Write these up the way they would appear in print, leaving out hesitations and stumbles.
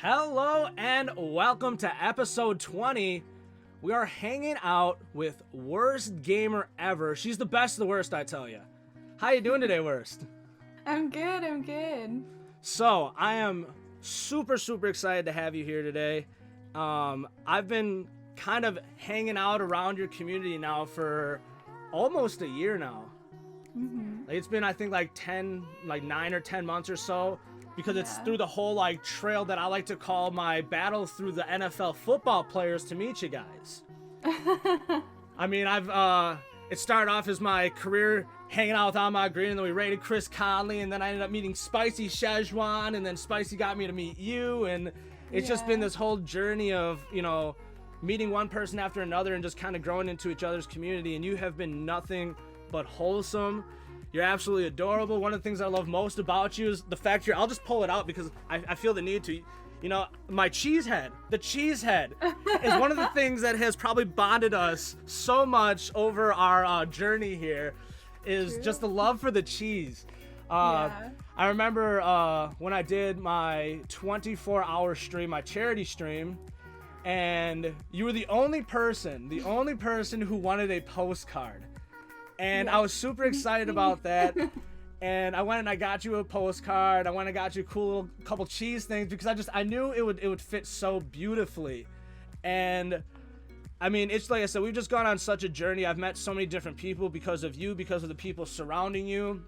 Hello and welcome to episode 20. We are hanging out with WurstGamerEver. She's the best of the worst, I tell you. How you doing today, Wurst? I'm good. So, I am super excited to have you here today. I've been kind of hanging out around your community now for almost a year now. It's been, I think, like 9 or 10 months or so. Because it's through the whole trail that I like to call my battle through the NFL football players to meet you guys. I mean, it started off as my career hanging out with Ahmad Green, and then we raided Chris Conley, and then I ended up meeting Spicy Szechuan, and then Spicy got me to meet you, and it's just been this whole journey of, meeting one person after another and just kind of growing into each other's community, and you have been nothing but wholesome. You're absolutely adorable. One of the things I love most about you is the fact I'll just pull it out because I feel the need to. My cheese head, the cheese head, is one of the things that has probably bonded us so much over our journey here, is just the love for the cheese. I remember when I did my 24-hour stream, my charity stream, and you were the only person who wanted a postcard. And I was super excited about that. And I went and I got you a postcard. I went and got you a cool little couple cheese things because I knew it would fit so beautifully. And I mean, it's like I said, we've just gone on such a journey. I've met so many different people because of you, because of the people surrounding you.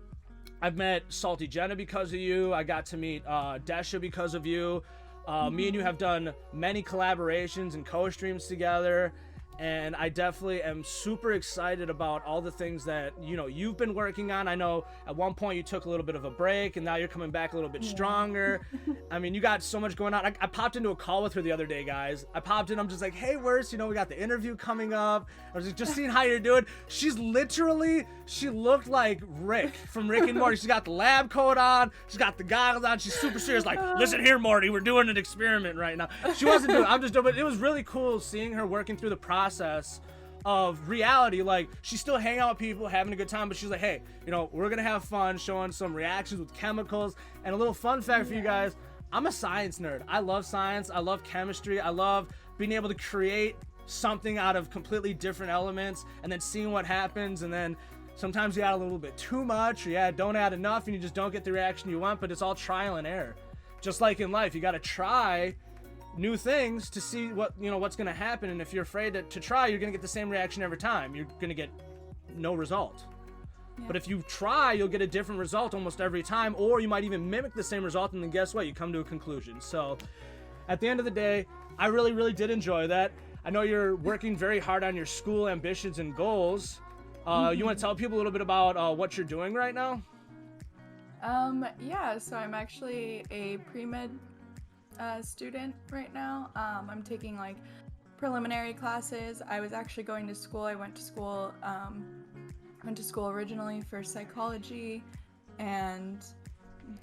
I've met Salty Jenna because of you. I got to meet Desha because of you. Me and you have done many collaborations and co-streams together. And I definitely am super excited about all the things that, you've been working on. I know at one point you took a little bit of a break, and now you're coming back a little bit stronger. I mean, you got so much going on. I popped into a call with her the other day, guys. I popped in. I'm just like, hey, Wurst, we got the interview coming up. I was just seeing how you're doing. She looked like Rick from Rick and Morty. She's got the lab coat on. She's got the goggles on. She's super serious. Like, listen here, Morty, we're doing an experiment right now. She wasn't doing it. I'm just doing it. But it was really cool seeing her working through the process of reality. Like, she's still hanging out with people, having a good time, but she's like, hey, we're gonna have fun showing some reactions with chemicals. And a little fun fact for you guys, I'm a science nerd. I love science. I love chemistry. I love being able to create something out of completely different elements and then seeing what happens. And then sometimes you add a little bit too much, or don't add enough, and you just don't get the reaction you want. But it's all trial and error. Just like in life, you got to try new things to see what's going to happen. And if you're afraid to try, you're going to get the same reaction every time. You're going to get no result. But if you try, you'll get a different result almost every time, or you might even mimic the same result, and then guess what? You come to a conclusion. So at the end of the day, I really did enjoy that. I know you're working very hard on your school ambitions and goals. You want to tell people a little bit about what you're doing right now? So I'm actually a pre-med student right now. I'm taking preliminary classes. I was actually going to school. I went to school originally for psychology and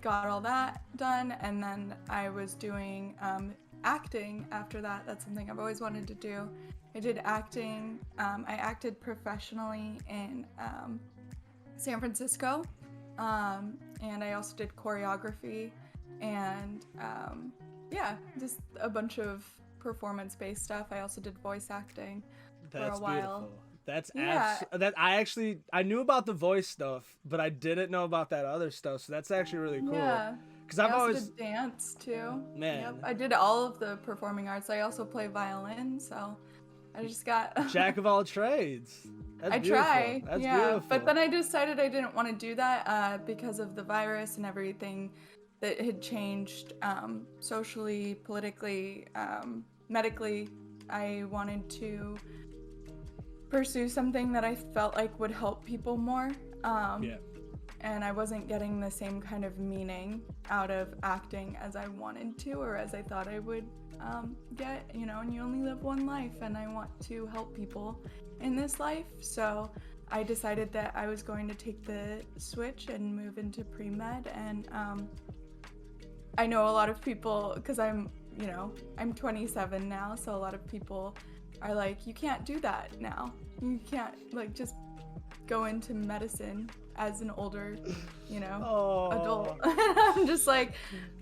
got all that done, and then I was doing acting after that. That's something I've always wanted to do. I did acting. I acted professionally in San Francisco, and I also did choreography and just a bunch of performance-based stuff. I also did voice acting for a while. Beautiful. That's I knew about the voice stuff, but I didn't know about that other stuff. So that's actually really cool. Yeah. Because I also did dance too. Man. Yep. I did all of the performing arts. I also play violin, so I just got jack of all trades. That's beautiful. Try. That's beautiful. But then I decided I didn't want to do that because of the virus and everything that had changed socially, politically, medically. I wanted to pursue something that I felt like would help people more. And I wasn't getting the same kind of meaning out of acting as I wanted to, or as I thought I would get, and you only live one life, and I want to help people in this life. So I decided that I was going to take the switch and move into pre-med. And I know a lot of people, because I'm 27 now, so a lot of people are like, you can't do that now. You can't just go into medicine as an older, you know, Oh. adult. I'm just like,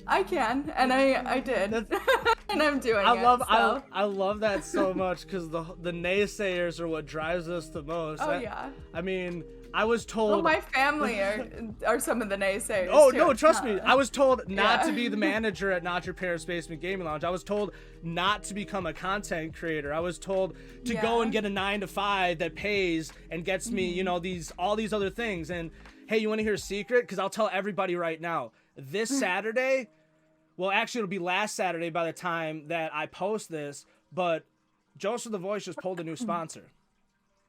I can, and I did, and I'm doing it. I love that so much, because the naysayers are what drives us the most. Oh yeah. I mean, I was told. Well, my family are some of the naysayers. Oh too. no, trust me. I was told not Yeah. to be the manager at Not Your Parents' Basement Gaming Lounge. I was told not to become a content creator. I was told to go and get a 9-to-5 that pays and gets me, you know, all these other things. And hey, you want to hear a secret? Because I'll tell everybody right now. This Saturday, well, actually, it'll be last Saturday by the time that I post this. But Joseph the Voice just pulled a new sponsor.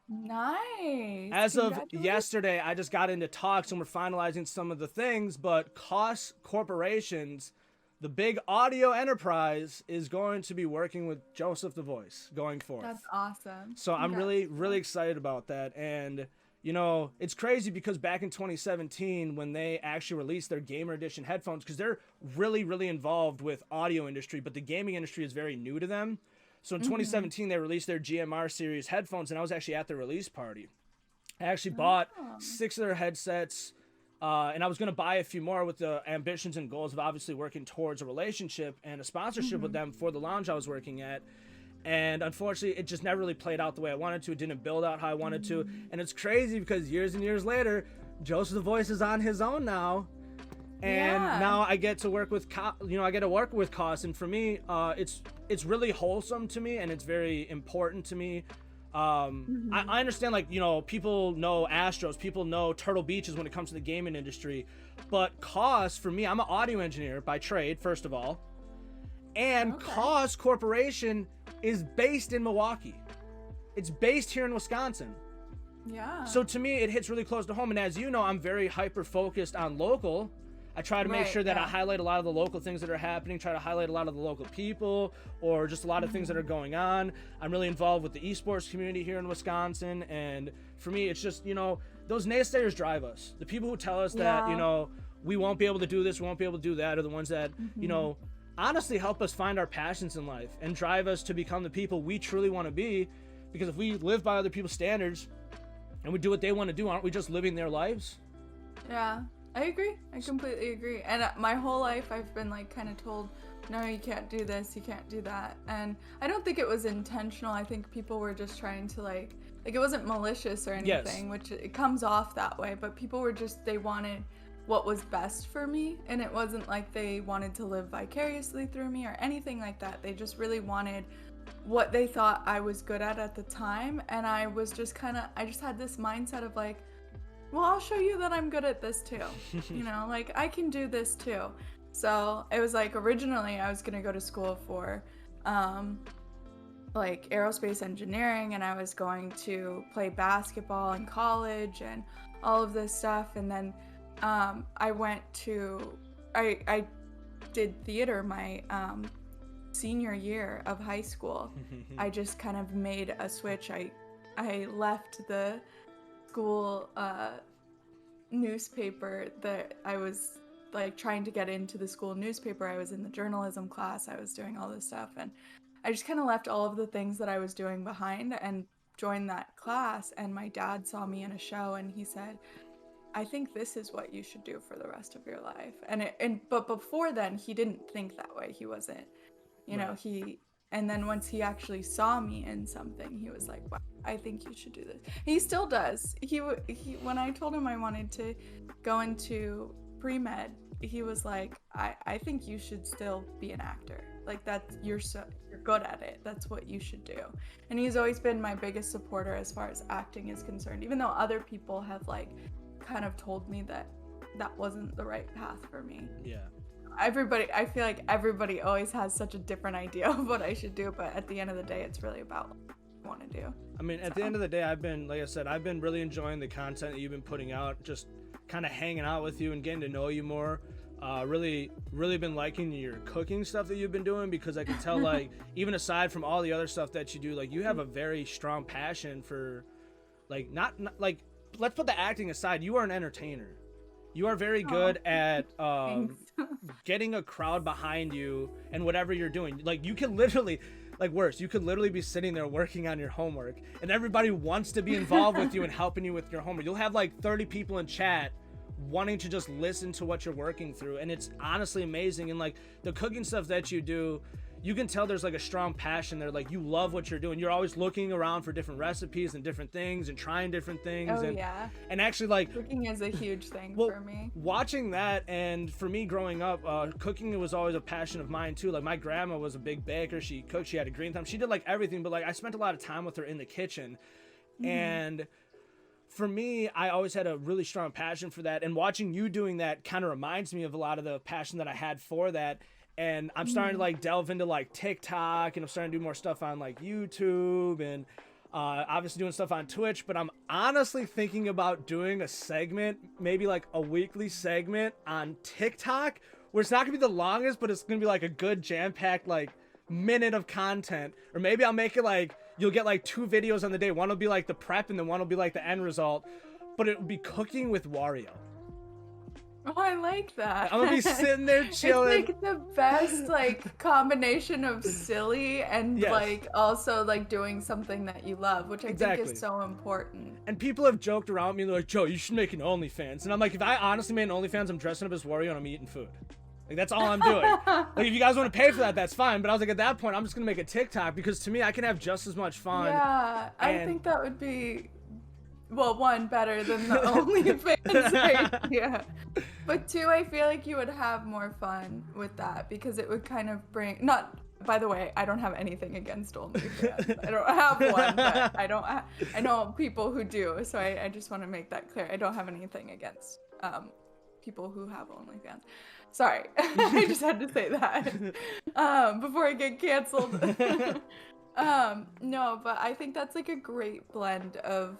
Nice. As of yesterday, I just got into talks and we're finalizing some of the things, but Cost Corporations, the big audio enterprise, is going to be working with Joseph the Voice going forth. That's awesome. So I'm really excited about that. And, you know, it's crazy because back in 2017, when they actually released their Gamer Edition headphones, because they're really involved with audio industry, but the gaming industry is very new to them. So in 2017, they released their GMR series headphones, and I was actually at the release party. I actually bought 6 of their headsets, and I was going to buy a few more with the ambitions and goals of obviously working towards a relationship and a sponsorship with them for the lounge I was working at. And unfortunately, it just never really played out the way I wanted to. It didn't build out how I wanted to. And it's crazy because years and years later, Joseph the Voice is on his own now. And now I get to work with, Cost, and for me, it's really wholesome to me, and it's very important to me. I understand, like, you know, people know Astros, people know Turtle Beaches when it comes to the gaming industry, but Cost, for me, I'm an audio engineer by trade, first of all, and Cost Corporation is based in Milwaukee. It's based here in Wisconsin. Yeah. So to me, it hits really close to home, and as you know, I'm very hyper-focused on local. I try to make sure that I highlight a lot of the local things that are happening, try to highlight a lot of the local people, or just a lot of things that are going on. I'm really involved with the esports community here in Wisconsin, and for me, it's just, you know, those naysayers drive us. The people who tell us that, you know, we won't be able to do this, we won't be able to do that, are the ones that, you know, honestly help us find our passions in life and drive us to become the people we truly want to be, because if we live by other people's standards and we do what they want to do, aren't we just living their lives? Yeah. I agree. I completely agree. And my whole life I've been like kind of told, no, you can't do this, you can't do that. And I don't think it was intentional. I think people were just trying to like it wasn't malicious or anything, which it comes off that way, but people were just, they wanted what was best for me, and it wasn't like they wanted to live vicariously through me or anything like that. They just really wanted what they thought I was good at the time, and I was just I just had this mindset of like, well, I'll show you that I'm good at this too. You know, like I can do this too. So it was like originally I was gonna go to school for like aerospace engineering, and I was going to play basketball in college and all of this stuff. And then I did theater my senior year of high school. I just kind of made a switch. I left the school newspaper that I was like trying to get into the school newspaper. I was in the journalism class. I was doing all this stuff, and I just kind of left all of the things that I was doing behind and joined that class. And my dad saw me in a show, and he said, I think this is what you should do for the rest of your life. But before then, he didn't think that way. He wasn't, you know, and then once he actually saw me in something, he was like, wow, I think you should do this. He still does. He when I told him I wanted to go into pre-med, he was like, I think you should still be an actor. Like you're good at it. That's what you should do. And he's always been my biggest supporter as far as acting is concerned, even though other people have like kind of told me that wasn't the right path for me. Yeah. I feel like everybody always has such a different idea of what I should do, but at the end of the day, it's really about what I want to do. I mean, at the end of the day, I've been really enjoying the content that you've been putting out, just kind of hanging out with you and getting to know you more. Really been liking your cooking stuff that you've been doing, because I can tell, like, even aside from all the other stuff that you do, like, you have a very strong passion for, like, not like, let's put the acting aside, you are an entertainer. You are very good at getting a crowd behind you and whatever you're doing. Like, you can literally, like worse, you could literally be sitting there working on your homework and everybody wants to be involved with you and helping you with your homework. You'll have like 30 people in chat wanting to just listen to what you're working through, and it's honestly amazing. And like the cooking stuff that you do, you can tell there's like a strong passion there. Like you love what you're doing. You're always looking around for different recipes and different things and trying different things. Oh, and, yeah. And actually like cooking is a huge thing well, for me. Watching that, and for me growing up, cooking was always a passion of mine too. Like my grandma was a big baker. She cooked, she had a green thumb. She did like everything, but like I spent a lot of time with her in the kitchen. And for me, I always had a really strong passion for that. And watching you doing that kind of reminds me of a lot of the passion that I had for that. And I'm starting to like delve into like TikTok, and I'm starting to do more stuff on like YouTube, and obviously doing stuff on Twitch. But I'm honestly thinking about doing a segment, maybe like a weekly segment on TikTok, where it's not gonna be the longest, but it's gonna be like a good jam-packed like minute of content. Or maybe I'll make it like you'll get like 2 videos on the day. One will be like the prep, and then one will be like the end result. But it will be cooking with Wario. Oh, I like that. I'm gonna be sitting there chilling. It's like the best like combination of silly and like also like doing something that you love, which I think is so important. And people have joked around me, they're like, Joe, you should make an OnlyFans. And I'm like, if I honestly made an OnlyFans, I'm dressing up as Wario and I'm eating food. Like that's all I'm doing. Like if you guys want to pay for that, that's fine. But I was like, at that point, I'm just gonna make a TikTok, because to me, I can have just as much fun. Yeah, I think that would be, well, one, better than the OnlyFans idea. But 2, I feel like you would have more fun with that, because it would kind of bring, not, by the way, I don't have anything against OnlyFans. I don't have one, but I know people who do, so I just want to make that clear. I don't have anything against people who have OnlyFans. Sorry, I just had to say that before I get canceled. No, but I think that's like a great blend of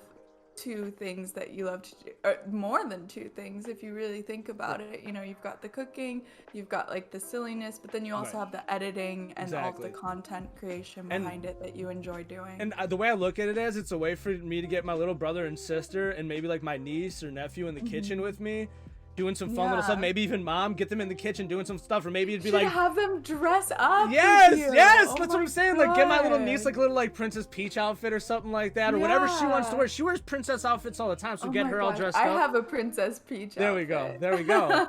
2 things that you love to do, or more than 2 things if you really think about it. You know, you've got the cooking, you've got like the silliness, but then you also have the editing and all of the content creation behind it that you enjoy doing. And the way I look at it is, it's a way for me to get my little brother and sister and maybe like my niece or nephew in the kitchen with me, doing some fun little stuff. Maybe even mom, get them in the kitchen doing some stuff. Or maybe it'd be like, have them dress up. Yes, with you. yes, Oh that's my what I'm saying. God. Like get my little niece like a little like Princess Peach outfit or something like that, or whatever she wants to wear. She wears princess outfits all the time, so get her all dressed up. I have a Princess Peach There we go. There we go.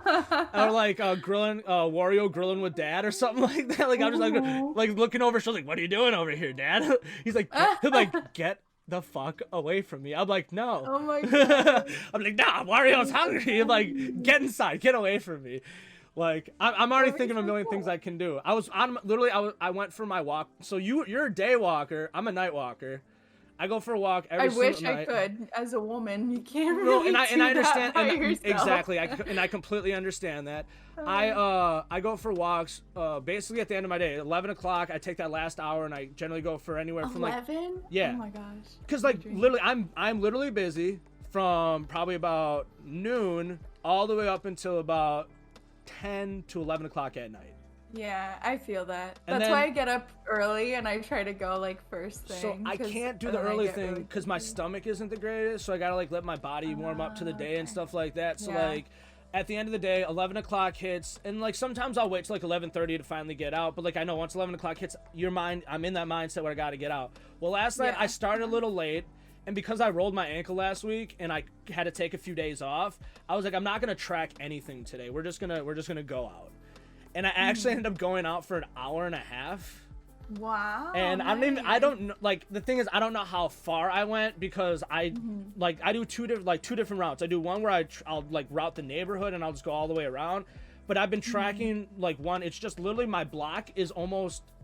Or like grilling Wario grilling with dad or something like that. Like I'm just like looking over. She's like, "What are you doing over here, Dad?" He's like, he'll like, "Get the fuck away from me." I'm like, "No." Oh my God. I'm like, "Nah, Wario's hungry." I'm like, "Get inside, get away from me." Like I'm already thinking of a million things I can do. I went for my walk. So you're a day walker. I'm a night walker. I go for a walk every single night. I wish I could. As a woman, you can't really and I understand that by yourself. exactly. I completely understand that. I go for walks basically at the end of my day. 11 o'clock, I take that last hour, and I generally go for anywhere from 11? Yeah. Oh my gosh. Because like literally, I'm literally busy from probably about noon all the way up until about 10 to 11 o'clock at night. Yeah, I feel that. And That's then, why I get up early and I try to go like first thing. So I can't do the early thing because my stomach isn't the greatest. So I gotta like let my body warm up to the day and stuff like that. So like at the end of the day, 11 o'clock hits, and like sometimes I'll wait till like 11:30 to finally get out. But like I know once 11 o'clock hits, I'm in that mindset where I gotta get out. Well, last night I started a little late. And because I rolled my ankle last week and I had to take a few days off, I was like, I'm not gonna track anything today. We're just gonna go out. And I actually ended up going out for an hour and a half. Wow. And nice. I don't know, like the thing is I don't know how far I went because I do two different routes. I do one where I'll like route the neighborhood and I'll just go all the way around. But I've been tracking like one. It's just literally my block is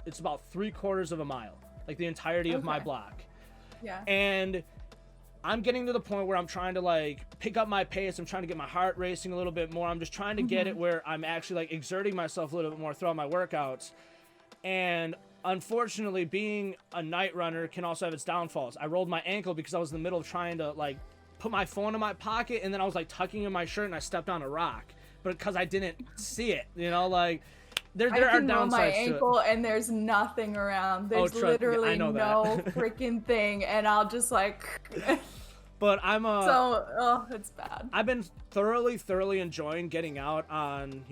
it's about 3/4 of a mile, like the entirety of my block. Yeah. And I'm getting to the point where I'm trying to like pick up my pace. I'm trying to get my heart racing a little bit more. I'm just trying to get it where I'm actually like exerting myself a little bit more throughout my workouts. And unfortunately, being a night runner can also have its downfalls. I rolled my ankle because I was in the middle of trying to like put my phone in my pocket, and then I was like tucking in my shirt and I stepped on a rock. But because I didn't see it, you know, like there are downsides roll my to ankle it. and there's nothing around. There's literally no freaking thing, and I'll just like. But I'm it's bad. I've been thoroughly enjoying getting out on,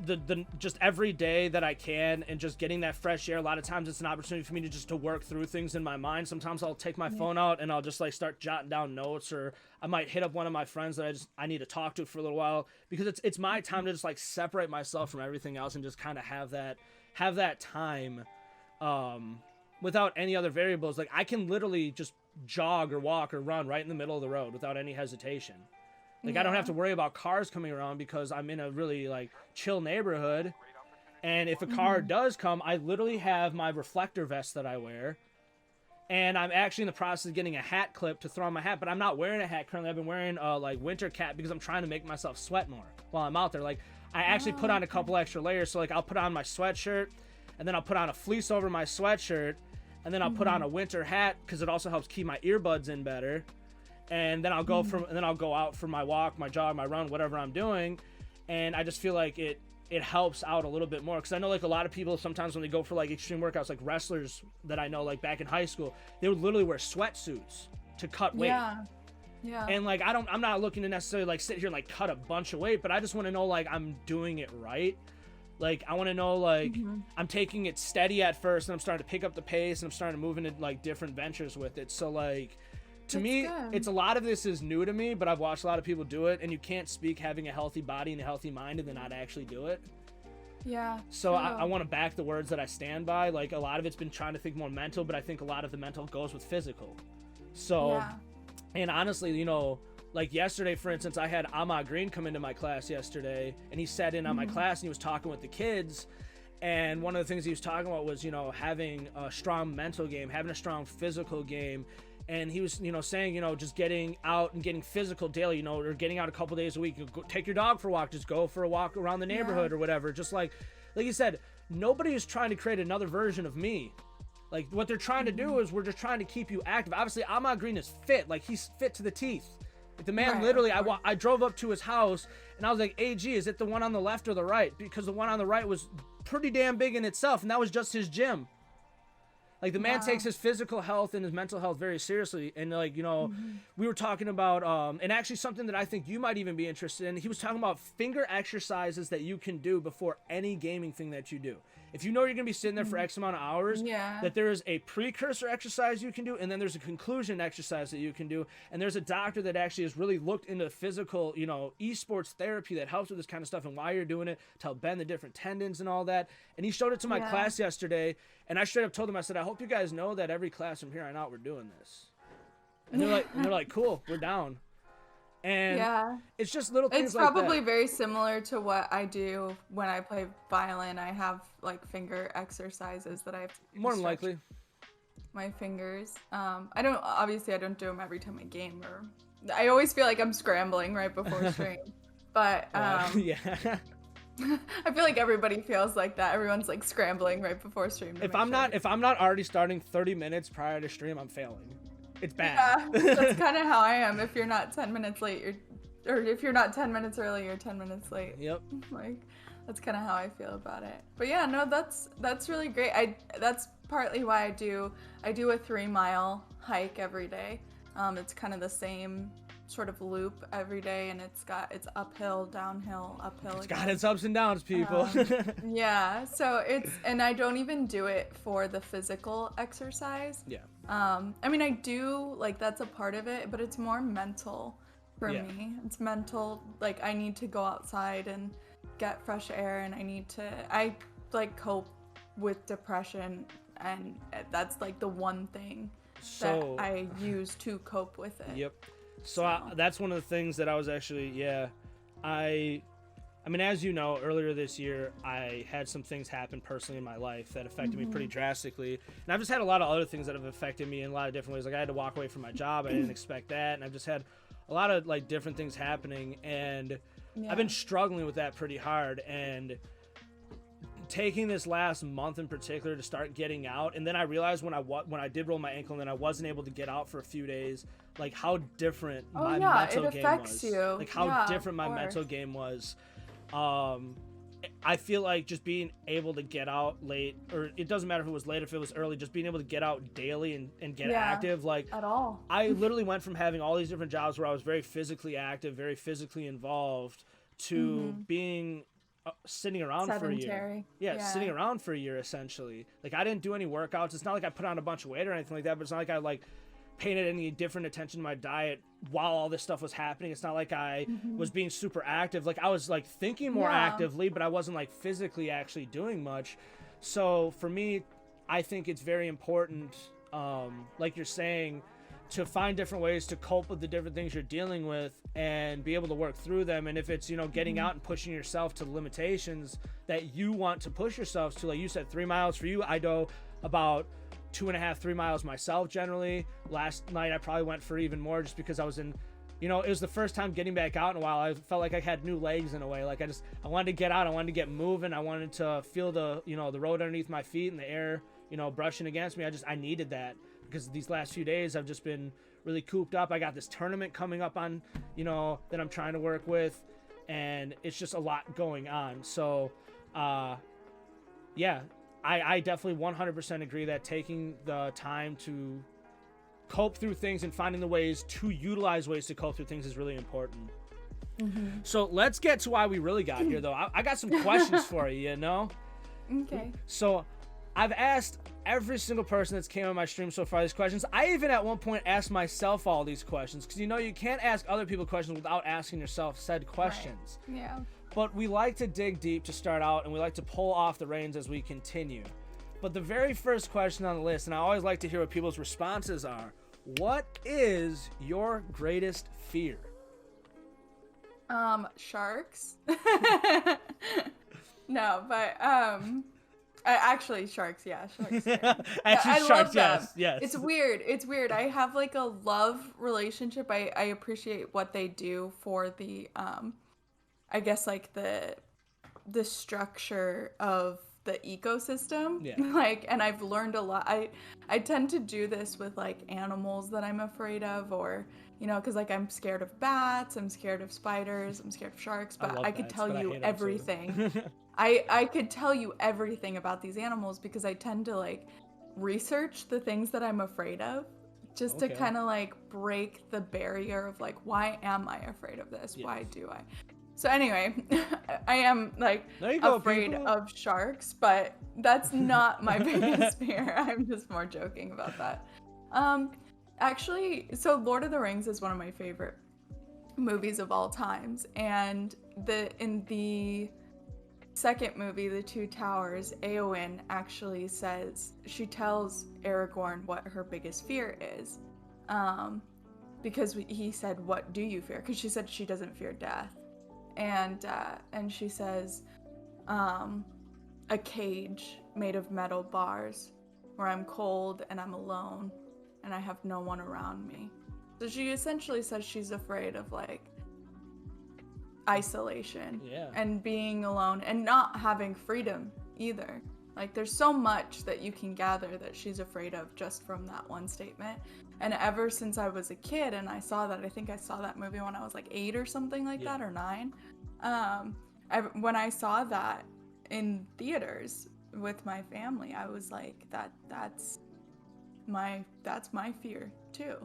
the just every day that I can, and just getting that fresh air. A lot of times it's an opportunity for me to just to work through things in my mind. Sometimes I'll take my phone out and I'll just like start jotting down notes, or I might hit up one of my friends that I need to talk to for a little while, because it's my time to just like separate myself from everything else and just kind of have that time without any other variables. Like I can literally just jog or walk or run right in the middle of the road without any hesitation. Like I don't have to worry about cars coming around because I'm in a really like chill neighborhood. And if a car does come, I literally have my reflector vest that I wear. And I'm actually in the process of getting a hat clip to throw on my hat, but I'm not wearing a hat currently. I've been wearing a like winter cap because I'm trying to make myself sweat more while I'm out there. Like I actually put on a couple extra layers. So like I'll put on my sweatshirt, and then I'll put on a fleece over my sweatshirt, and then I'll put on a winter hat because it also helps keep my earbuds in better. And then I'll go out for my walk, my jog, my run, whatever I'm doing. And I just feel like it helps out a little bit more, because I know like a lot of people sometimes when they go for like extreme workouts, like wrestlers that I know like back in high school, they would literally wear sweatsuits to cut weight. Yeah. And like I'm not looking to necessarily like sit here and like cut a bunch of weight, but I just want to know like I'm doing it right. Like I want to know like I'm taking it steady at first, and I'm starting to pick up the pace, and I'm starting to move into like different ventures with it. So like to me, it's a lot of this is new to me, but I've watched a lot of people do it, and you can't speak having a healthy body and a healthy mind and then not actually do it. Yeah. So I want to back the words that I stand by. Like a lot of it's been trying to think more mental, but I think a lot of the mental goes with physical. So, and honestly, you know, like yesterday, for instance, I had Ahmad Green come into my class yesterday, and he sat in on my class, and he was talking with the kids. And one of the things he was talking about was, you know, having a strong mental game, having a strong physical game. And he was, you know, saying, you know, just getting out and getting physical daily, you know, or getting out a couple days a week. Go, take your dog for a walk. Just go for a walk around the neighborhood or whatever. Just like you said, nobody is trying to create another version of me. Like what they're trying to do is we're just trying to keep you active. Obviously, Ahmad Green is fit. Like he's fit to the teeth. Like, the man literally, I drove up to his house and I was like, AG, is it the one on the left or the right? Because the one on the right was pretty damn big in itself, and that was just his gym. Like the man takes his physical health and his mental health very seriously. And like, you know, we were talking about, and actually something that I think you might even be interested in, he was talking about finger exercises that you can do before any gaming thing that you do. If you know you're going to be sitting there for X amount of hours, that there is a precursor exercise you can do, and then there's a conclusion exercise that you can do. And there's a doctor that actually has really looked into physical, you know, esports therapy that helps with this kind of stuff and why you're doing it, to help bend the different tendons and all that. And he showed it to my class yesterday, and I straight up told him, I said, I hope you guys know that every class from here on out we're doing this. And they're like, cool, we're down. And it's just little things like that. It's probably very similar to what I do when I play violin. I have like finger exercises that I have to more than likely my fingers. I don't do them every time I game, or I always feel like I'm scrambling right before stream. But I feel like everybody feels like that. Everyone's like scrambling right before stream. If I'm not already starting 30 minutes prior to stream, I'm failing. It's bad. Yeah, that's kind of how I am. If you're not 10 minutes late, or if you're not 10 minutes early, you're 10 minutes late. Yep. Like, that's kind of how I feel about it. But yeah, no, that's really great. That's partly why I do a 3-mile hike every day. It's kind of the same sort of loop every day, and it's uphill, downhill, uphill. It's got its ups and downs, people. Yeah, so and I don't even do it for the physical exercise. Yeah. I mean, I do, like, that's a part of it, but it's more mental for me. It's mental. Like, I need to go outside and get fresh air, and I like cope with depression, and that's like the one thing that I use to cope with it. Yep. So that's one of the things that I was actually, I mean, as you know, earlier this year, I had some things happen personally in my life that affected me pretty drastically. And I've just had a lot of other things that have affected me in a lot of different ways. Like I had to walk away from my job. I didn't expect that. And I've just had a lot of like different things happening. And I've been struggling with that pretty hard. And taking this last month in particular to start getting out, and then I realized when I did roll my ankle and then I wasn't able to get out for a few days, like how different my mental game was. Like how different my mental game was. I feel like just being able to get out late, or it doesn't matter if it was late, if it was early, just being able to get out daily and get active, like at all. I literally went from having all these different jobs where I was very physically active, very physically involved, to being sitting around for a year. Sedentary. Yeah, sitting around for a year essentially. Like I didn't do any workouts. It's not like I put on a bunch of weight or anything like that, but it's not like I like paid any different attention to my diet while all this stuff was happening. It's not like I was being super active. Like I was like thinking more actively, but I wasn't like physically actually doing much. So for me, I think it's very important, like you're saying, to find different ways to cope with the different things you're dealing with and be able to work through them. And if it's, you know, getting out and pushing yourself to limitations that you want to push yourself to, like you said, 3 miles for you, I go about 2.5, 3 miles myself generally. Last night I probably went for even more just because I was in, you know, it was the first time getting back out in a while. I felt like I had new legs in a way. Like I wanted to get out. I wanted to get moving. I wanted to feel the, you know, the road underneath my feet and the air, you know, brushing against me. I needed that because these last few days I've just been really cooped up. I got this tournament coming up on, you know, that I'm trying to work with, and it's just a lot going on. So, yeah, I definitely 100% agree that taking the time to cope through things and finding the ways to utilize ways to cope through things is really important. So let's get to why we really got here, though. I got some questions for you, you know? Okay. So I've asked every single person that's came on my stream so far these questions. I even at one point asked myself all these questions because, you know, you can't ask other people questions without asking yourself said questions. Right. Yeah. But we like to dig deep to start out, and we like to pull off the reins as we continue. But the very first question on the list, and I always like to hear what people's responses are, what is your greatest fear? Sharks. No, but actually sharks, yeah, sharks. Yeah. Actually, I sharks, love them. yes. It's weird. I have like a love relationship. I appreciate what they do for the I guess like the structure of the ecosystem. Yeah. Like, and I've learned a lot. I tend to do this with like animals that I'm afraid of, or you know, because like I'm scared of bats, I'm scared of spiders, I'm scared of sharks, but I could tell you everything. I could tell you everything about these animals because I tend to like research the things that I'm afraid of, just to kind of like break the barrier of like, why am I afraid of this? Yeah. Why do I? So anyway, I am like afraid of sharks, but that's not my biggest fear. I'm just more joking about that. Actually, so Lord of the Rings is one of my favorite movies of all times, and in the second movie, The Two Towers, Éowyn actually she tells Aragorn what her biggest fear is, because he said, "What do you fear?" Because she said she doesn't fear death. And she says, a cage made of metal bars where I'm cold and I'm alone and I have no one around me. So she essentially says she's afraid of like isolation and being alone and not having freedom either. Like there's so much that you can gather that she's afraid of just from that one statement. And ever since I was a kid and I saw that, I think I saw that movie when I was like 8 or something like that, or 9. When I saw that in theaters with my family, I was like, that's my fear too.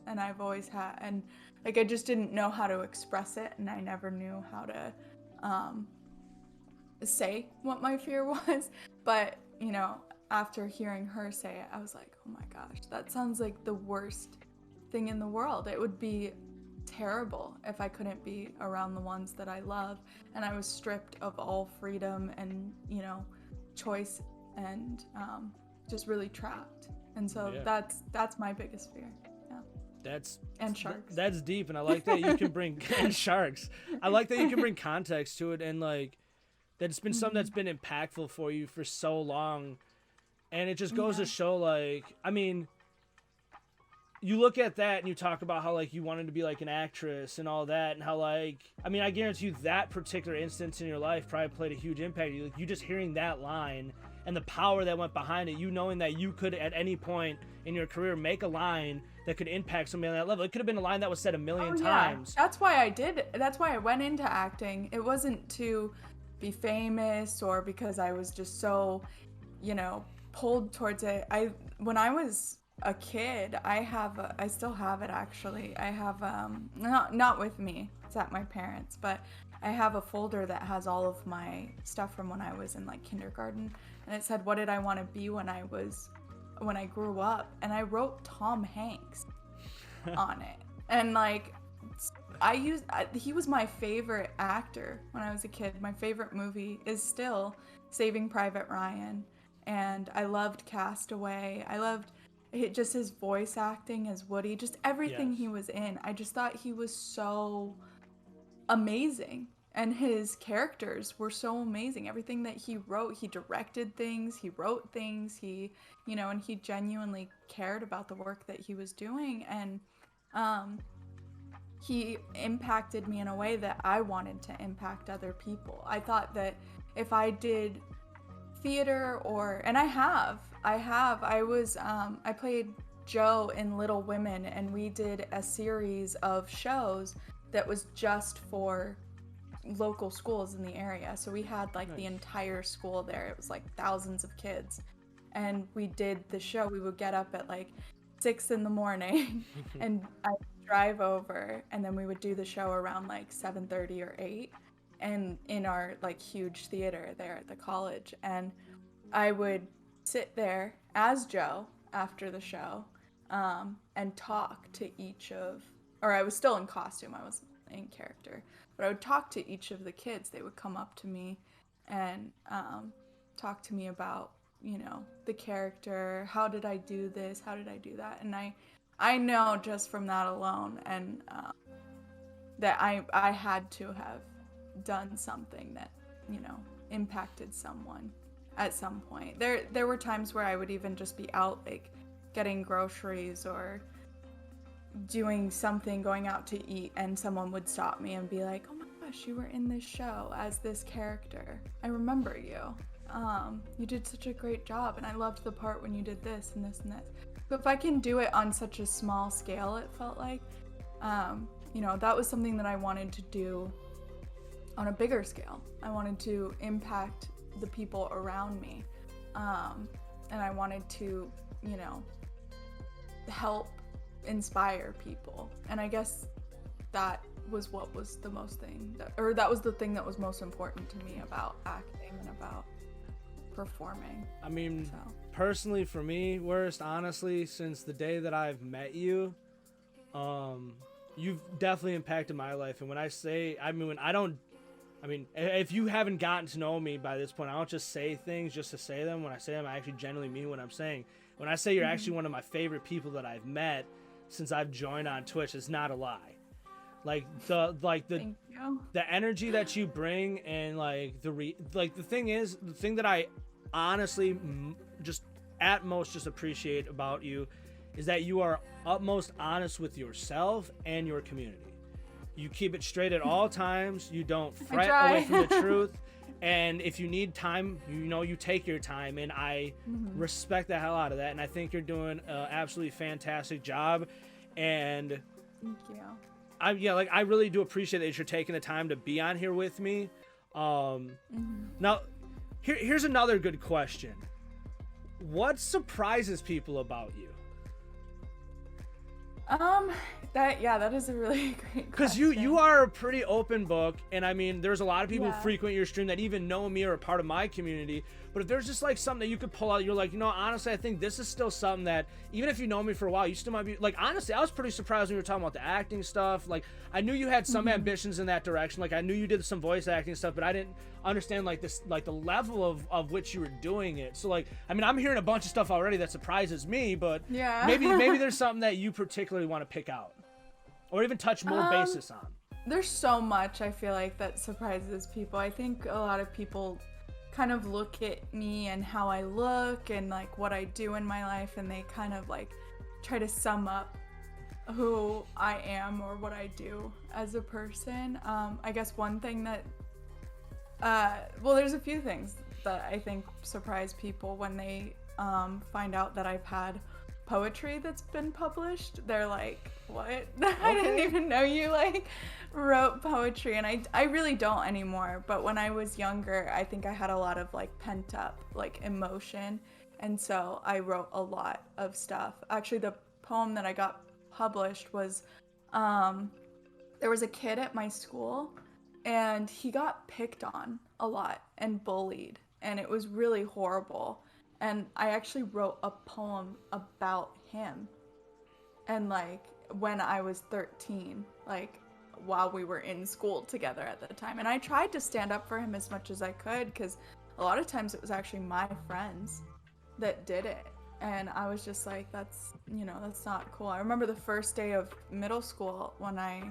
And I've always had, and like I just didn't know how to express it, and I never knew how to say what my fear was. But you know, after hearing her say it, I was like, oh my gosh, that sounds like the worst thing in the world. It would be terrible if I couldn't be around the ones that I love and I was stripped of all freedom and, you know, choice, and just really trapped. And so that's my biggest fear. Yeah. And sharks. That's deep, and I like that you can bring and sharks. I like that you can bring context to it, and like that it's been something that's been impactful for you for so long. And it just goes to show, like, I mean, you look at that and you talk about how, like, you wanted to be, like, an actress and all that, and how, like, I mean, I guarantee you that particular instance in your life probably played a huge impact. Like, you just hearing that line and the power that went behind it, you knowing that you could, at any point in your career, make a line that could impact somebody on that level. It could have been a line that was said a million times. That's why I did it. That's why I went into acting. It wasn't to be famous or because I was just so, you know, pulled towards it. When I was a kid, I still have it actually. I have not with me. It's at my parents, but I have a folder that has all of my stuff from when I was in like kindergarten, and it said, what did I want to be when I grew up? And I wrote Tom Hanks on it. And like, he was my favorite actor when I was a kid. My favorite movie is still Saving Private Ryan. And I loved Castaway. I loved just his voice acting as Woody, just everything he was in. I just thought he was so amazing. And his characters were so amazing. Everything that he wrote, he directed things, he wrote things, and he genuinely cared about the work that he was doing. And he impacted me in a way that I wanted to impact other people. I thought that if I did theater and I played Joe in Little Women, and we did a series of shows that was just for local schools in the area. So we had like the entire school there. It was like thousands of kids. And we did the show. We would get up at like 6 a.m. and I'd drive over, and then we would do the show around like 7:30 or 8, and in our like huge theater there at the college. And I would sit there as Joe after the show and talk to I was still in costume, I wasn't in character, but I would talk to each of the kids. They would come up to me and talk to me about, the character. How did I do this? How did I do that? And I know just from that alone, and that I had to have done something that, impacted someone at some point. There were times where I would even just be out like getting groceries or doing something, going out to eat, and someone would stop me and be like, oh my gosh, you were in this show as this character. I remember you. You did such a great job, and I loved the part when you did this and this and this. So if I can do it on such a small scale, it felt like, that was something that I wanted to do on a bigger scale. I wanted to impact the people around me. And I wanted to, help inspire people. And I guess that was what was the most thing, that was the thing that was most important to me about acting and about performing. I mean, personally for me, Wurst, honestly, since the day that I've met you, you've definitely impacted my life. And when I say, if you haven't gotten to know me by this point, I don't just say things just to say them. When I say them, I actually genuinely mean what I'm saying. When I say you're actually one of my favorite people that I've met since I've joined on Twitch, it's not a lie. Like the energy that you bring, and like the thing that I honestly just at most just appreciate about you is that you are utmost honest with yourself and your community. You keep it straight at all times. You don't fret away from the truth. And if you need time, you take your time. And I respect the hell out of that. And I think you're doing an absolutely fantastic job. And thank you. I really do appreciate that you're taking the time to be on here with me. Now, here's another good question. What surprises people about you? That is a really great question. Because you are a pretty open book, and I mean, there's a lot of people who frequent your stream that even know me or are part of my community. But if there's just like something that you could pull out, you're like, honestly, I think this is still something that even if you know me for a while, you still might be like, honestly, I was pretty surprised when you were talking about the acting stuff. Like, I knew you had some ambitions in that direction. Like, I knew you did some voice acting stuff, but I didn't understand like the level of which you were doing it. So like, I mean, I'm hearing a bunch of stuff already that surprises me, but maybe there's something that you particularly want to pick out or even touch more basis on. There's so much I feel like that surprises people. I think a lot of people kind of look at me and how I look and like what I do in my life, and they kind of like try to sum up who I am or what I do as a person. I guess one thing that there's a few things that I think surprise people when they find out that I've had poetry that's been published. They're like, what? Okay. I didn't even know you like wrote poetry. And I really don't anymore, but when I was younger, I think I had a lot of like pent up like emotion, and so I wrote a lot of stuff. Actually, the poem that I got published was there was a kid at my school and he got picked on a lot and bullied, and it was really horrible. And I actually wrote a poem about him, and like when I was 13, like while we were in school together at the time. And I tried to stand up for him as much as I could, because a lot of times it was actually my friends that did it. And I was just like, that's, you know, that's not cool. I remember the first day of middle school when I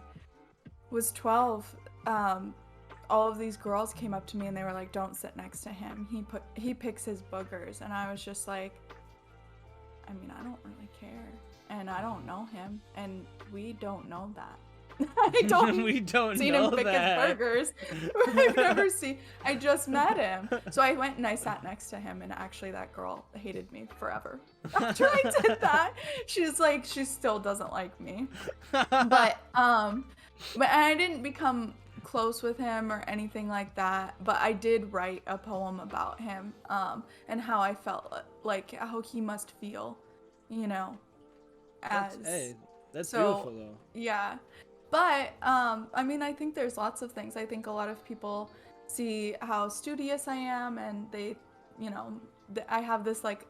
was 12, all of these girls came up to me and they were like, don't sit next to him. He picks his boogers. And I was just like, I mean, I don't really care. And I don't know him. And we don't know that. I don't we don't seen know him pick that. his burgers. I've never seen. I just met him, so I went and I sat next to him, and actually that girl hated me forever after I did that. She's like, she still doesn't like me, but I didn't become close with him or anything like that. But I did write a poem about him, and how I felt, like how he must feel, you know, as. That's beautiful though. Yeah. But, I mean, I think there's lots of things. I think a lot of people see how studious I am, and they, you know, I have this, like,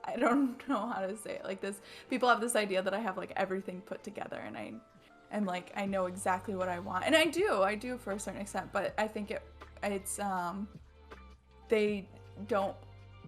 I don't know how to say it, like this, people have this idea that I have, like, everything put together, and I am, like, I know exactly what I want. And I do for a certain extent, but I think it's, they don't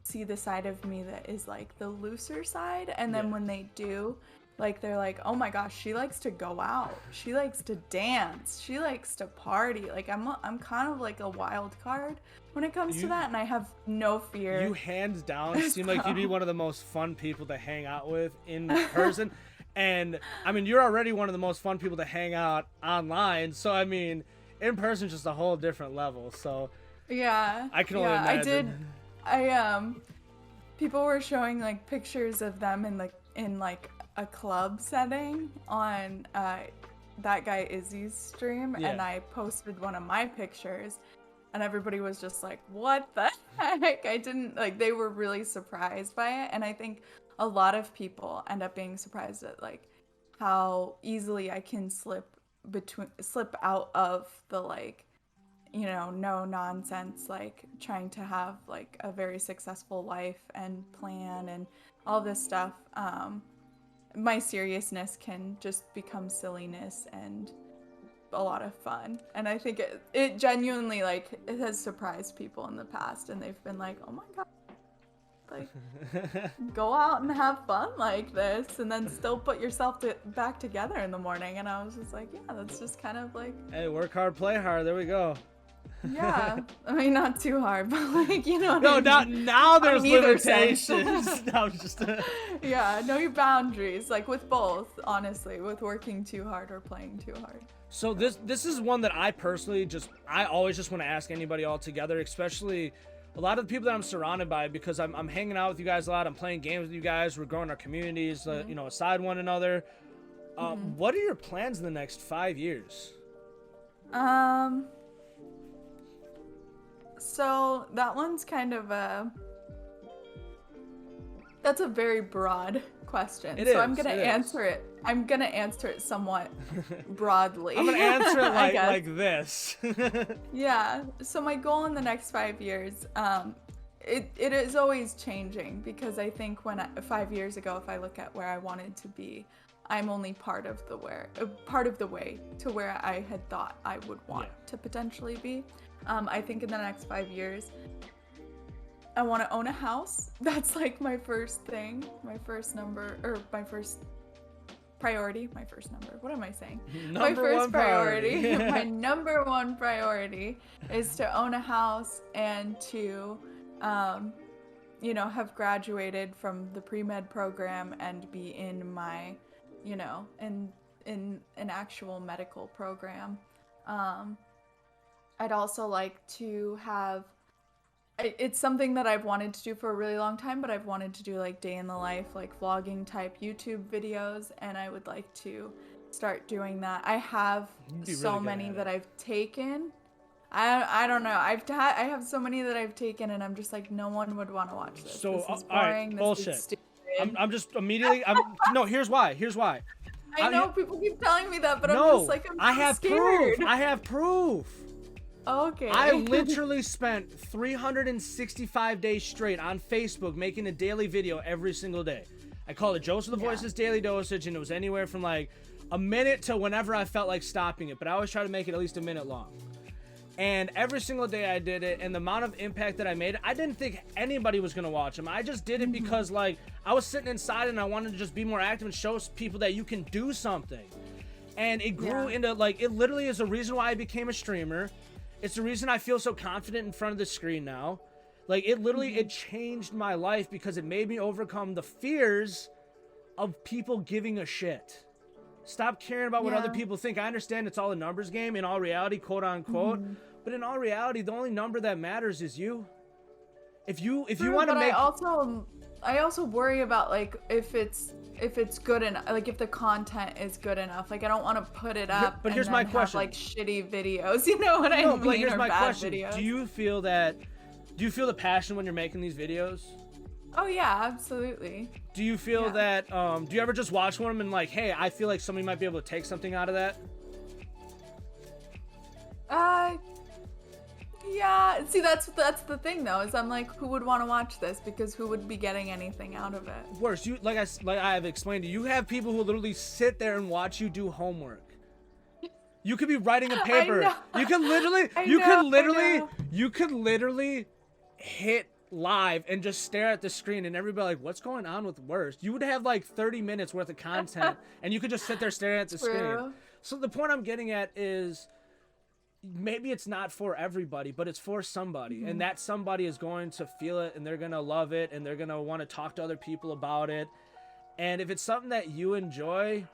see the side of me that is, like, the looser side, and then when they do, like, they're like, oh my gosh, she likes to go out. She likes to dance. She likes to party. Like, I'm kind of like a wild card when it comes to that, and I have no fear. You hands down seem like you'd be one of the most fun people to hang out with in person. And, I mean, you're already one of the most fun people to hang out online. So, I mean, in person, just a whole different level. So, yeah. I can only imagine. People were showing, like, pictures of them in a club setting on that guy Izzy's stream, and I posted one of my pictures, and everybody was just like, what the heck? I didn't, like, they were really surprised by it. And I think a lot of people end up being surprised at, like, how easily I can slip out of the, like, you know, no nonsense, like trying to have like a very successful life and plan and all this stuff. My seriousness can just become silliness and a lot of fun. And I think it genuinely, like, it has surprised people in the past, and they've been like, oh my god, like, go out and have fun like this, and then still put yourself back together in the morning. And I was just like, yeah, that's just kind of like, hey, work hard, play hard. There we go. Yeah, I mean, not too hard, but like, you know. No, now there's limitations. No, just. Yeah, know your boundaries, like with both, honestly, with working too hard or playing too hard. So this is one that I personally I always just want to ask anybody all together, especially a lot of the people that I'm surrounded by, because I'm hanging out with you guys a lot. I'm playing games with you guys. We're growing our communities, you know, aside one another. What are your plans in the next 5 years? So that one's kind of that's a very broad question. I'm gonna answer it. I'm gonna answer it somewhat broadly. I'm gonna answer it like this. Yeah. So my goal in the next 5 years, it is always changing, because I think 5 years ago, if I look at where I wanted to be, I'm only part of the way to where I had thought I would want to potentially be. I think in the next 5 years, I want to own a house. That's like my first thing, my first priority. What am I saying? My first priority. My number one priority is to own a house and to, you know, have graduated from the pre-med program and be in my, you know, in an actual medical program. I'd also like to have, it's something that I've wanted to do for a really long time, but I've wanted to do like day in the life, like vlogging type YouTube videos, and I would like to start doing that. I have so many that I've taken. I don't know. I have so many that I've taken, and I'm just like, no one would want to watch this. So, this is all right, boring. bullshit. This is stupid. I'm just immediately. No, here's why. I know people keep telling me that, but no, I'm just like, I'm I have scared. proof. I have proof. Okay. I literally spent 365 days straight on Facebook making a daily video every single day. I called it Joseph the Voice's Daily Dosage, and it was anywhere from like a minute to whenever I felt like stopping it, but I always try to make it at least a minute long. And every single day I did it, and the amount of impact that I made, I didn't think anybody was gonna watch them. I just did it because like I was sitting inside and I wanted to just be more active and show people that you can do something. And it grew into like, it literally is the reason why I became a streamer. It's the reason I feel so confident in front of the screen now. Like it literally, it changed my life because it made me overcome the fears of people giving a shit. Stop caring about what other people think. I understand it's all a numbers game in all reality, quote unquote. But in all reality, the only number that matters is you. If you want to make. I also worry about like if it's good enough, like if the content is good enough. Like I don't want to put it up. But here's my question. Have, like shitty videos. You know what I mean? But here's or my bad question. videos. Do you feel the passion when you're making these videos? Oh yeah, absolutely. Do you feel that, do you ever just watch one of them and like, hey, I feel like somebody might be able to take something out of that? Yeah. See, that's the thing though, is I'm like, who would want to watch this? Because who would be getting anything out of it? Worse, you like I have explained to you, you have people who literally sit there and watch you do homework. You could be writing a paper. You could literally hit live and just stare at the screen and everybody like, what's going on with Worst? You would have like 30 minutes worth of content and you could just sit there staring at the screen. So the point I'm getting at is maybe it's not for everybody, but it's for somebody, and that somebody is going to feel it and they're gonna love it and they're gonna want to talk to other people about it. And if it's something that you enjoy,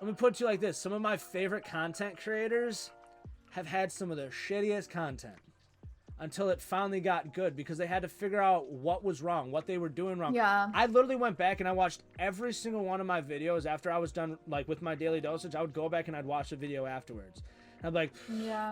let me put it to you like this: some of my favorite content creators have had some of the shittiest content until it finally got good because they had to figure out what was wrong, what they were doing wrong. Yeah. I literally went back and I watched every single one of my videos after I was done, like with my daily dosage. I would go back and I'd watch the video afterwards. I'm like,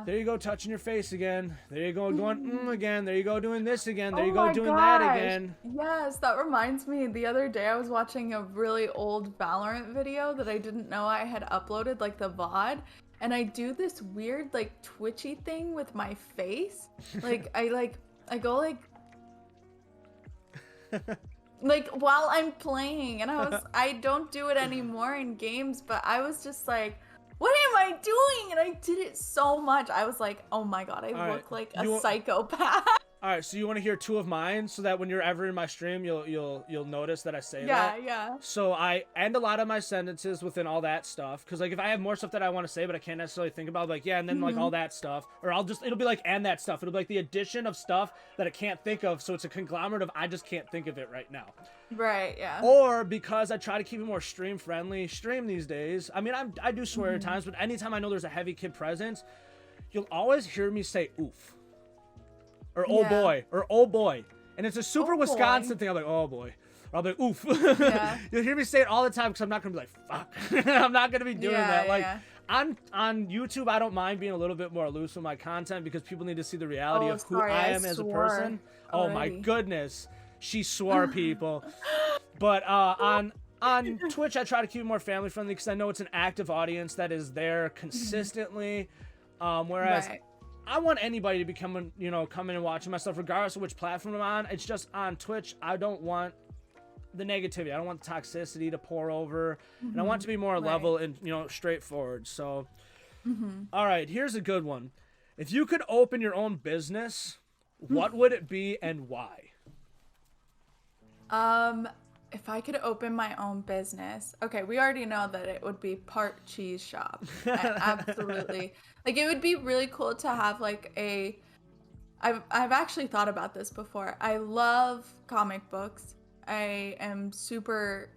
there you go, touching your face again. There you go, going again. There you go, doing this again. There you go, doing that again. Yes, that reminds me. The other day I was watching a really old Valorant video that I didn't know I had uploaded, like the VOD. And I do this weird, like, twitchy thing with my face. Like, I go like while I'm playing. And I don't do it anymore in games, but I was just like, what am I doing? And I did it so much. I was like, oh my God, I look like a psychopath. All right, so you want to hear two of mine so that when you're ever in my stream, you'll notice that I say that? Yeah. So I end a lot of my sentences within all that stuff. Because, like, if I have more stuff that I want to say, but I can't necessarily think about, like, and then, like, all that stuff. Or it'll be like, and that stuff. It'll be like the addition of stuff that I can't think of. So it's a conglomerate of, I just can't think of it right now. Right, yeah. Or because I try to keep it more stream-friendly these days. I mean, I do swear at times, but anytime I know there's a heavy kid presence, you'll always hear me say, oof. Or oh boy, or oh boy. And it's a super Wisconsin thing. I'm like, oh boy. Or I'll be like, oof. Yeah. You'll hear me say it all the time because I'm not going to be like, fuck. I'm not going to be doing that. Like, on YouTube, I don't mind being a little bit more loose with my content because people need to see the reality of who I am as a person. Oh my goodness. She swore, people. But on Twitch, I try to keep it more family friendly because I know it's an active audience that is there consistently. Whereas I want anybody to be coming in and watching my stuff, regardless of which platform I'm on. It's just on Twitch. I don't want the negativity. I don't want the toxicity to pour over. And I want it to be more level and, straightforward. So, all right, here's a good one. If you could open your own business, what would it be and why? If I could open my own business, okay, we already know that it would be part cheese shop. Absolutely. Like, it would be really cool to have like I've actually thought about this before. I love comic books. I am super,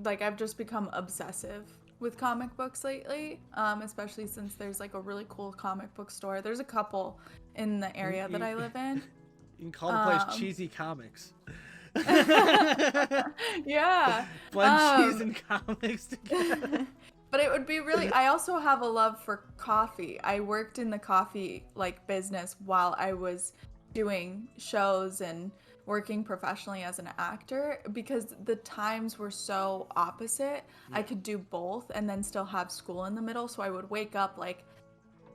like, I've just become obsessive with comic books lately, especially since there's like a really cool comic book store. There's a couple in the area that I live in. You can call the place Cheesy Comics. Yeah. Blend cheese and comics together. But it would be really, I also have a love for coffee. I worked in the coffee like business while I was doing shows and working professionally as an actor because the times were so opposite. I could do both and then still have school in the middle. So I would wake up like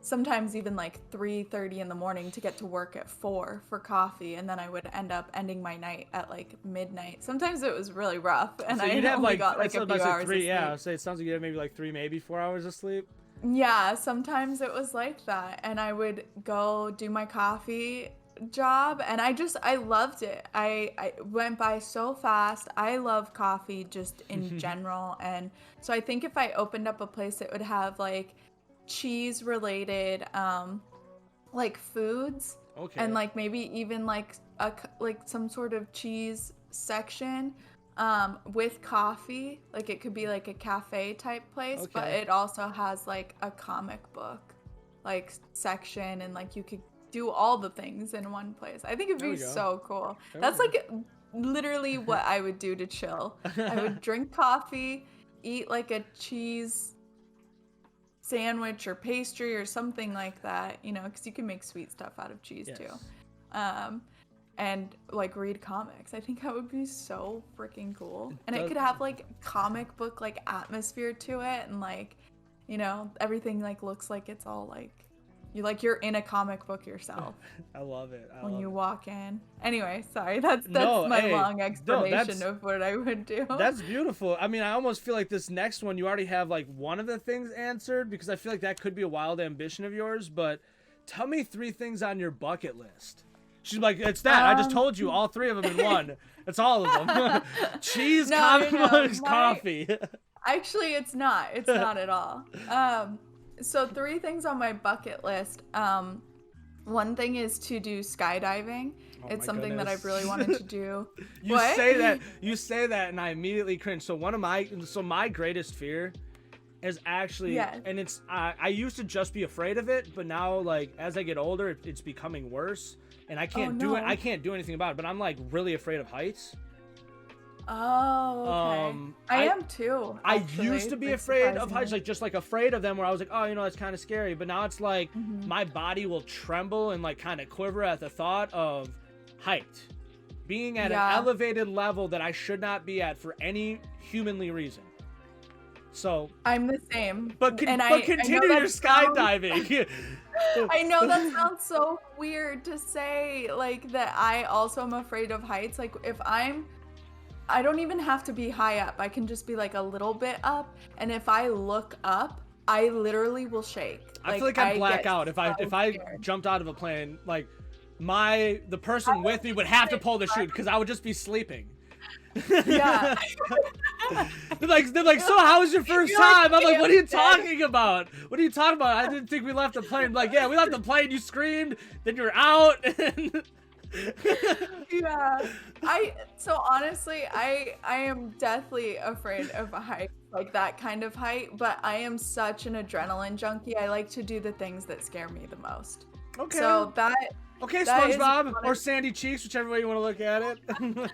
sometimes even like 3:30 in the morning to get to work at 4 for coffee, and then I would end up ending my night at like midnight. Sometimes it was really rough, and So I you'd have only like, got like a few hours of sleep. Yeah, so it sounds like you have maybe like 3, maybe 4 hours of sleep. Yeah, sometimes it was like that, and I would go do my coffee job, and I loved it. I went by so fast. I love coffee just in general, and so I think if I opened up a place that would have like cheese related like foods, Okay. and like maybe even like some sort of cheese section with coffee, like it could be like a cafe type place, but Okay. it also has like a comic book like section, and like you could do all the things in one place. I think it'd There be we go. so cool. There That's we like literally what I would do to chill. I would drink coffee, eat like a cheese sandwich or pastry or something like that, you know, because you can make sweet stuff out of cheese Yes. too. And like read comics. I think that would be so freaking cool. And it does- could have like comic book like atmosphere to it, and like, you know, everything like looks like it's all like you're in a comic book yourself I love it. I when love you it. walk in. Anyway, sorry, that's No, my hey, long no, explanation of what I would do. That's beautiful. I mean, I almost feel like this next one, you already have like one of the things answered, because I feel like that could be a wild ambition of yours. But tell me 3 things on your bucket list. She's like, it's that. I just told you all 3 of them in one. It's all of them. Cheese, No, comic no, books, my- coffee. Actually, it's not. It's not at all. So 3 things on my bucket list. One thing is to do skydiving. Oh It's my something that I've goodness. really wanted to do. You What? say that, and I immediately cringe. So my greatest fear is actually, Yes. and it's I used to just be afraid of it, but now like as I get older, it's becoming worse, and I can't do it. no. I can't do anything about it. But I'm like really afraid of heights. Oh, okay. I am too. I actually, used to be like, afraid of heights, surprisingly. like just like afraid of them, where I was like, oh, you know, that's kind of scary. But now it's like my body will tremble and like kind of quiver at the thought of height, being at Yeah. an elevated level that I should not be at for any humanly reason. So, I'm the same. but And continue I know your that sounds- skydiving. I know that sounds so weird to say, like that I also am afraid of heights. Like if I don't even have to be high up. I can just be like a little bit up, and if I look up, I literally will shake. I feel like I'd black get out if I scared. jumped out of a plane. Like the person with me would have to pull the chute because I would just be sleeping. Yeah. They're like, so how was your first You're like, time? I'm like, what are you "Damn, talking about? What are you talking about? I didn't think we left the plane. I'm like, yeah, we left the plane. You screamed, then you're out. Yeah. So honestly, I am deathly afraid of a height, like that kind of height, but I am such an adrenaline junkie. I like to do the things that scare me the most. Okay. So that Okay, that is SpongeBob one or of- Sandy Cheeks, whichever way you want to look at it.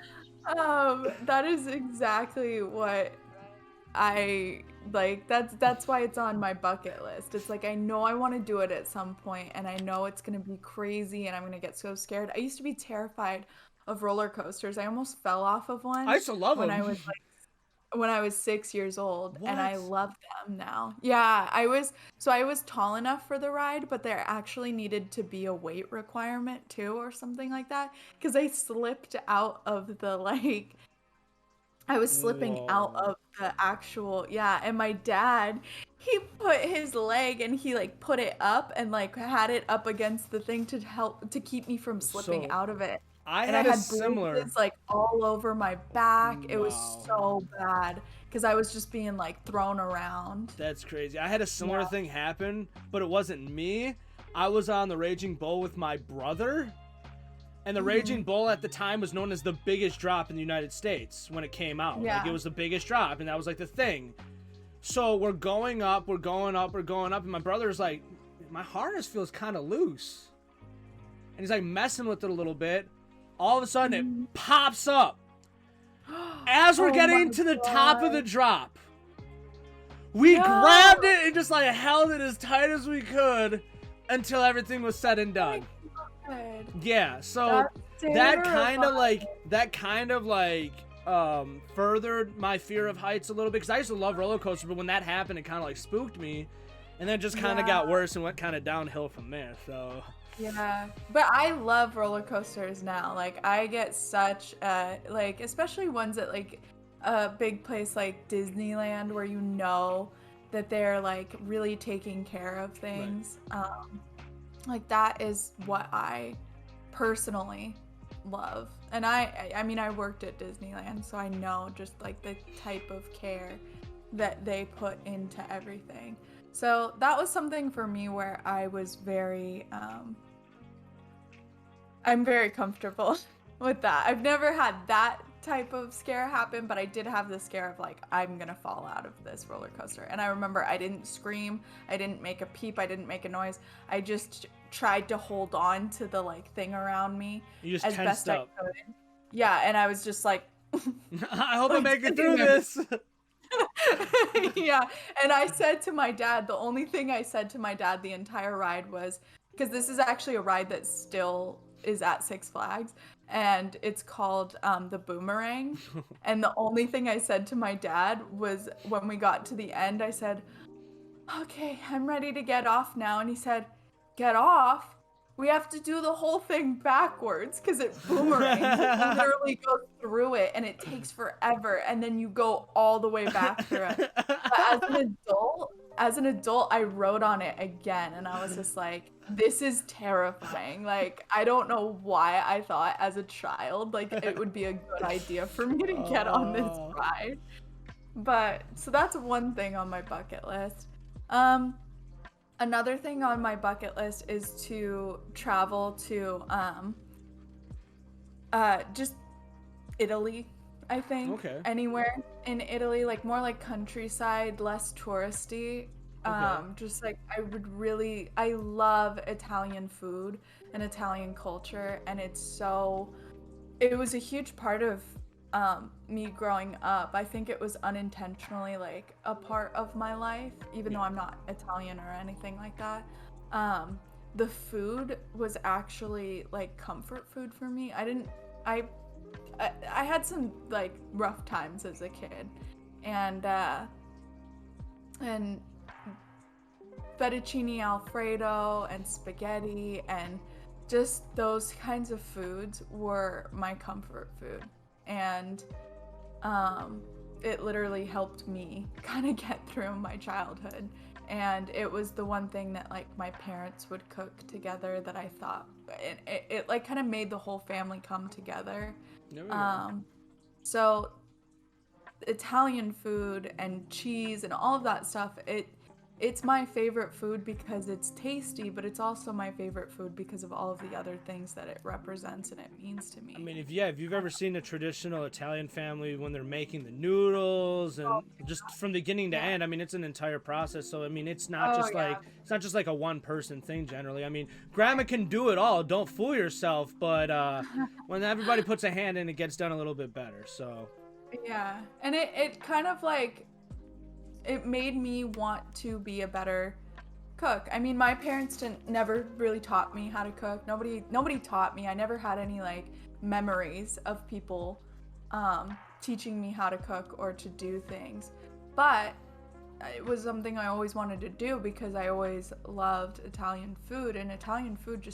that is exactly what I like. That's why it's on my bucket list. It's like I know I want to do it at some point, and I know it's gonna be crazy, and I'm gonna get so scared. I used to be terrified of roller coasters. I almost fell off of one I used to love when them. I was like when I was 6 years old, and I What? love them now. Yeah, I was tall enough for the ride, but there actually needed to be a weight requirement too, or something like that, because I slipped out of the like. I was slipping out Whoa. of the actual, yeah, and my dad, he put his leg and he like put it up and like had it up against the thing to help to keep me from slipping So, out of it. I And I had a had similar. bruises like all over my back. It was Wow. so bad because I was just being like thrown around. That's crazy. I had a similar Yeah. thing happen, but it wasn't me. I was on the Raging Bull with my brother, and the Raging Bull at the time was known as the biggest drop in the United States when it came out. Like, Yeah. it was the biggest drop, and that was like the thing. So we're going up, and my brother's like, my harness feels kind of loose. And he's like messing with it a little bit. All of a sudden, it pops up. As we're Oh getting my to the top of God. the drop, we No. grabbed it and just like held it as tight as we could until everything was said and done. Good. Yeah, so That's that kind of like furthered my fear of heights a little bit, because I used to love roller coasters, but when that happened, it kind of like spooked me, and then it just kind of got worse and went kind of downhill from there. So yeah, but I love roller coasters now. Like I get such like, especially ones at like a big place like Disneyland, where you know that they're like really taking care of things. Right. Like that is what I personally love. And I mean, I worked at Disneyland, so I know just like the type of care that they put into everything. So that was something for me where I was very, I'm very comfortable with that. I've never had that type of scare happen, but I did have the scare of like, I'm gonna fall out of this roller coaster. And I remember I didn't scream, I didn't make a peep, I didn't make a noise. I just tried to hold on to the like thing around me as best I could. Yeah, and I was just like, I hope I make it through this. Yeah, and I said to my dad, the only thing I said to my dad the entire ride was, because this is actually a ride that still is at Six Flags, and it's called the Boomerang. And the only thing I said to my dad was, when we got to the end, I said, okay, I'm ready to get off now. And he said, get off? We have to do the whole thing backwards because it boomerangs. It literally goes through it and it takes forever, and then you go all the way back through it. But as an adult, I rode on it again, and I was just like, this is terrifying. Like, I don't know why I thought as a child like it would be a good idea for me to get on this ride. But so that's one thing on my bucket list. Another thing on my bucket list is to travel to just Italy, I think. Okay. Anywhere in Italy, like more like countryside, less touristy. Okay. Just like I love Italian food and Italian culture, and it was a huge part of me growing up. I think it was unintentionally like a part of my life, even though I'm not Italian or anything like that. The food was actually like comfort food for me. I had some like rough times as a kid, and fettuccine alfredo and spaghetti and just those kinds of foods were my comfort food. And it literally helped me kind of get through my childhood. And it was the one thing that like my parents would cook together that I thought it like kind of made the whole family come together. So Italian food and cheese and all of that stuff, it's my favorite food because it's tasty, but it's also my favorite food because of all of the other things that it represents and it means to me. I mean, if you've ever seen a traditional Italian family when they're making the noodles and just from beginning to end, I mean, it's an entire process. So I mean, it's not just like a one person thing generally. I mean, grandma can do it all. Don't fool yourself. But when everybody puts a hand in, it gets done a little bit better. So yeah, and it kind of like, it made me want to be a better cook. I mean, my parents never really taught me how to cook. Nobody taught me. I never had any like memories of people teaching me how to cook or to do things. But it was something I always wanted to do because I always loved Italian food, and Italian food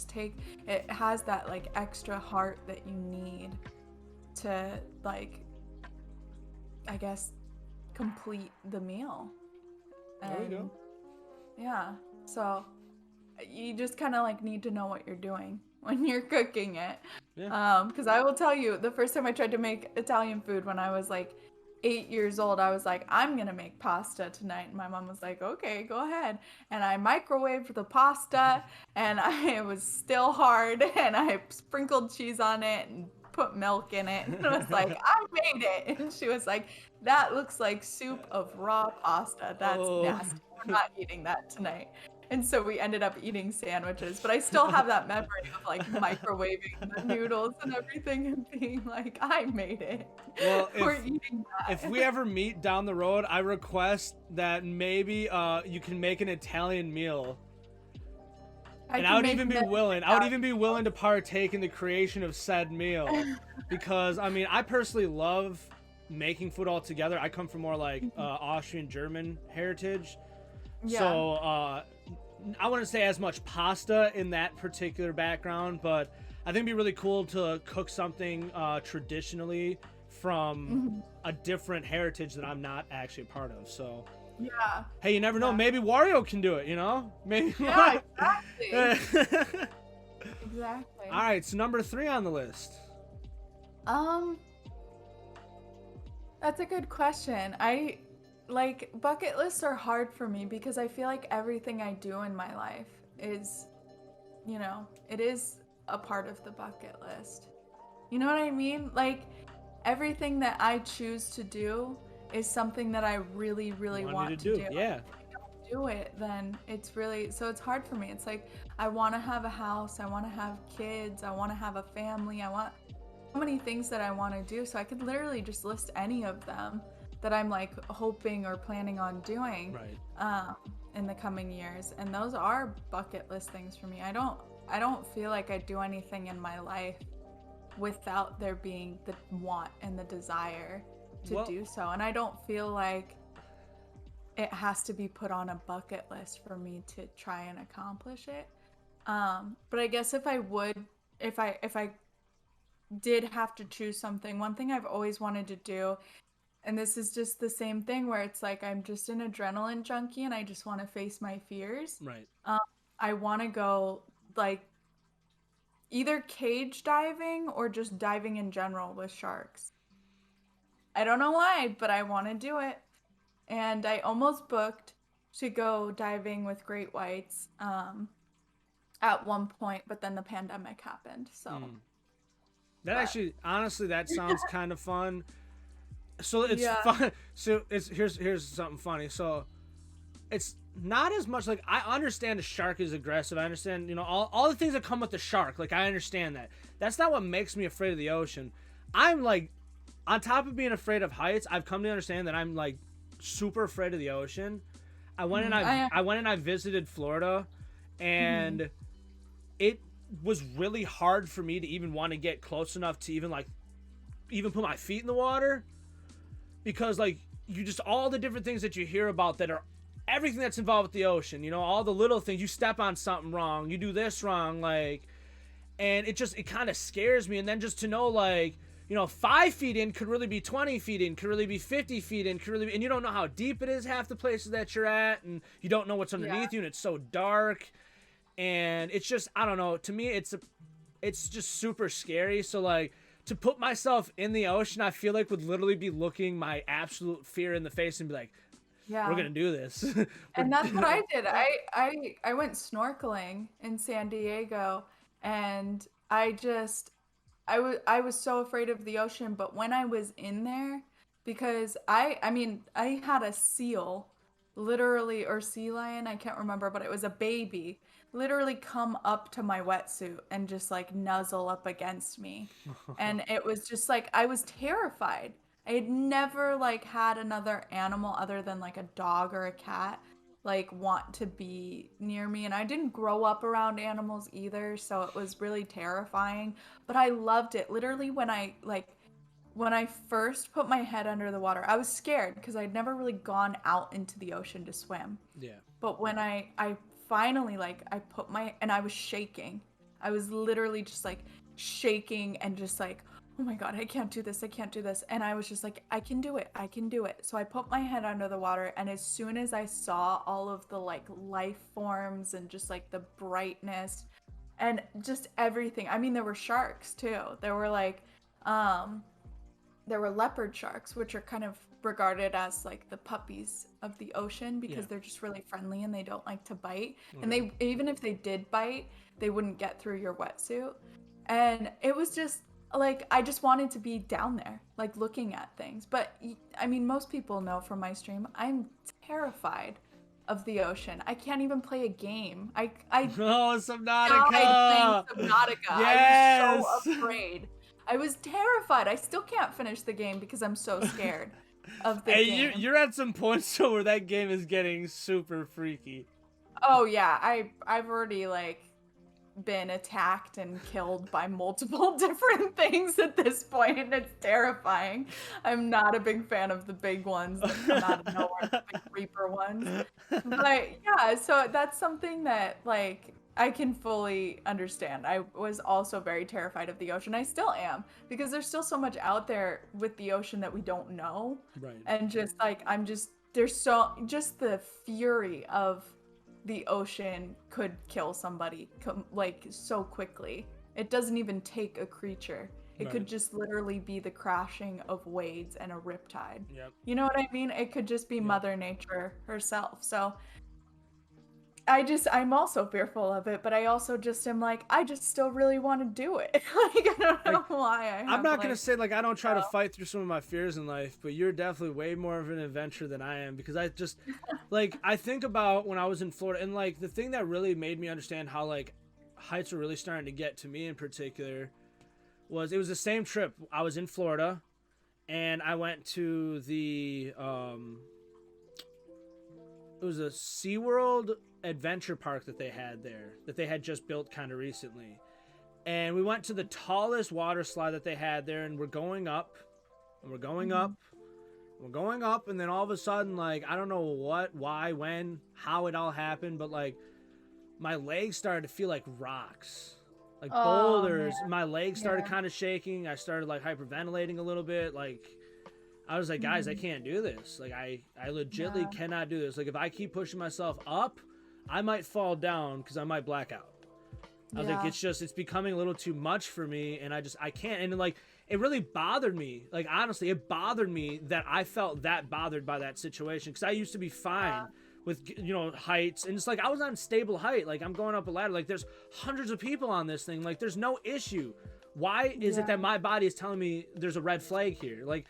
it has that like extra heart that you need to like, I guess, complete the meal. There you go. Yeah, so you just kind of like need to know what you're doing when you're cooking it. Yeah. Because I will tell you, the first time I tried to make Italian food when I was like 8 years old, I was like, I'm gonna make pasta tonight, and my mom was like, okay, go ahead. And I microwaved the pasta, and it was still hard, and I sprinkled cheese on it and put milk in it, and I was like, I made it. And she was like, that looks like soup of raw pasta. That's nasty. We're not eating that tonight. And so we ended up eating sandwiches, but I still have that memory of like microwaving the noodles and everything and being like, I made it. Well, we're eating that. If we ever meet down the road, I request that maybe you can make an Italian meal. And I would even be willing. I would even be willing to partake in the creation of said meal, because I mean, I personally love making food altogether. I come from more like Austrian German heritage, so I wouldn't say as much pasta in that particular background, but I think it'd be really cool to cook something traditionally from a different heritage that I'm not actually a part of. So. Yeah. Hey, you never know. Maybe Wario can do it, you know? Maybe. Yeah, exactly. Exactly. All right, so number 3 on the list. That's a good question. Bucket lists are hard for me because I feel like everything I do in my life is, it is a part of the bucket list. You know what I mean? Like, everything that I choose to do is something that I really, really want to do. Yeah. If I don't do it, then it's hard for me. It's like, I want to have a house, I want to have kids, I want to have a family, I want so many things that I want to do. So I could literally just list any of them that I'm like hoping or planning on doing in the coming years. And those are bucket list things for me. I don't feel like I do anything in my life without there being the want and the desire to do so. And I don't feel like it has to be put on a bucket list for me to try and accomplish it. But I guess if I did have to choose something, one thing I've always wanted to do, and this is just the same thing where it's like I'm just an adrenaline junkie and I just want to face my fears. Right. I want to go like either cage diving or just diving in general with sharks. I don't know why, but I want to do it. And I almost booked to go diving with great whites at one point, but then the pandemic happened. So actually, honestly, that sounds kind of fun. So it's fun. So here's something funny. So it's not as much like, I understand a shark is aggressive. I understand, all the things that come with the shark. Like, I understand that. That's not what makes me afraid of the ocean. I'm like, on top of being afraid of heights, I've come to understand that I'm like super afraid of the ocean. I went and I visited Florida, and it was really hard for me to even want to get close enough to even put my feet in the water, because like all the different things that you hear about that are everything that's involved with the ocean, all the little things, you step on something wrong, you do this wrong, like, and it kind of scares me. And then just to know, like, 5 feet in could really be 20 feet in, could really be 50 feet in, and you don't know how deep it is half the places that you're at, and you don't know what's underneath you, and it's so dark, and it's just, I don't know, to me it's just super scary. So like, to put myself in the ocean, I feel like would literally be looking my absolute fear in the face and be like, we're gonna do this. And that's what I did. I went snorkeling in San Diego, and I was so afraid of the ocean. But when I was in there, because I had a seal, literally, or sea lion, I can't remember, but it was a baby, literally come up to my wetsuit and just like nuzzle up against me. And it was just like, I was terrified. I had never like had another animal other than like a dog or a cat like want to be near me, and I didn't grow up around animals either, so it was really terrifying, but I loved it. Literally, when I first put my head under the water, I was scared because I'd never really gone out into the ocean to swim. But when I finally, like, I was shaking. I was literally just like shaking and just like, oh my God, I can't do this. And I was just like, I can do it. So I put my head under the water, and as soon as I saw all of the like life forms and just like the brightness and just everything. I mean, there were sharks too. There were like, there were leopard sharks, which are kind of regarded as like the puppies of the ocean because they're just really friendly and they don't like to bite. And they, even if they did bite, they wouldn't get through your wetsuit. And it was just, like, I just wanted to be down there, like, looking at things. But, I mean, most people know from my stream, I'm terrified of the ocean. I can't even play a game. I Subnautica! Died playing Subnautica. Yes! I was so afraid. I was terrified. I still can't finish the game because I'm so scared of the game. You're at some point where that game is getting super freaky. Oh, yeah. I've already, like, been attacked and killed by multiple different things at this point, and it's terrifying. I'm not a big fan of the big ones that come out of nowhere, the big Reaper ones. But yeah, so that's something that like I can fully understand. I was also very terrified of the ocean. I still am, because there's still so much out there with the ocean that we don't know. Right. And just like there's so just the fury of the ocean could kill somebody like so quickly. It doesn't even take a creature. It could just literally be the crashing of waves and a riptide. Yep. You know what I mean? It could just be Mother Nature herself. So I'm also fearful of it, but I also just am like, I just still really want to do it. Like, I don't know why. I'm not going to say, like, I don't try to fight through some of my fears in life, but you're definitely way more of an adventurer than I am, because I just, like, I think about when I was in Florida, and, like, the thing that really made me understand how, like, heights are really starting to get to me in particular was, it was the same trip. I was in Florida, and I went to the, it was a SeaWorld adventure park that they had there, that they had just built kind of recently. And we went to the tallest water slide that they had there, and we're going up, and we're going up, we're going up, and then all of a sudden, like, I don't know what, why, when, how it all happened, but, like, my legs started to feel like rocks. Like boulders. Man. My legs started kind of shaking. I started, like, hyperventilating a little bit, like... I was like, guys, I can't do this. Like, I legitimately cannot do this. Like, if I keep pushing myself up, I might fall down because I might black out. I was like, it's becoming a little too much for me, and I can't. And, like, it really bothered me. Like, honestly, it bothered me that I felt that bothered by that situation, because I used to be fine with, you know, heights. And it's like, I was on stable height. Like, I'm going up a ladder. Like, there's hundreds of people on this thing. Like, there's no issue. Why is it that my body is telling me there's a red flag here? Like...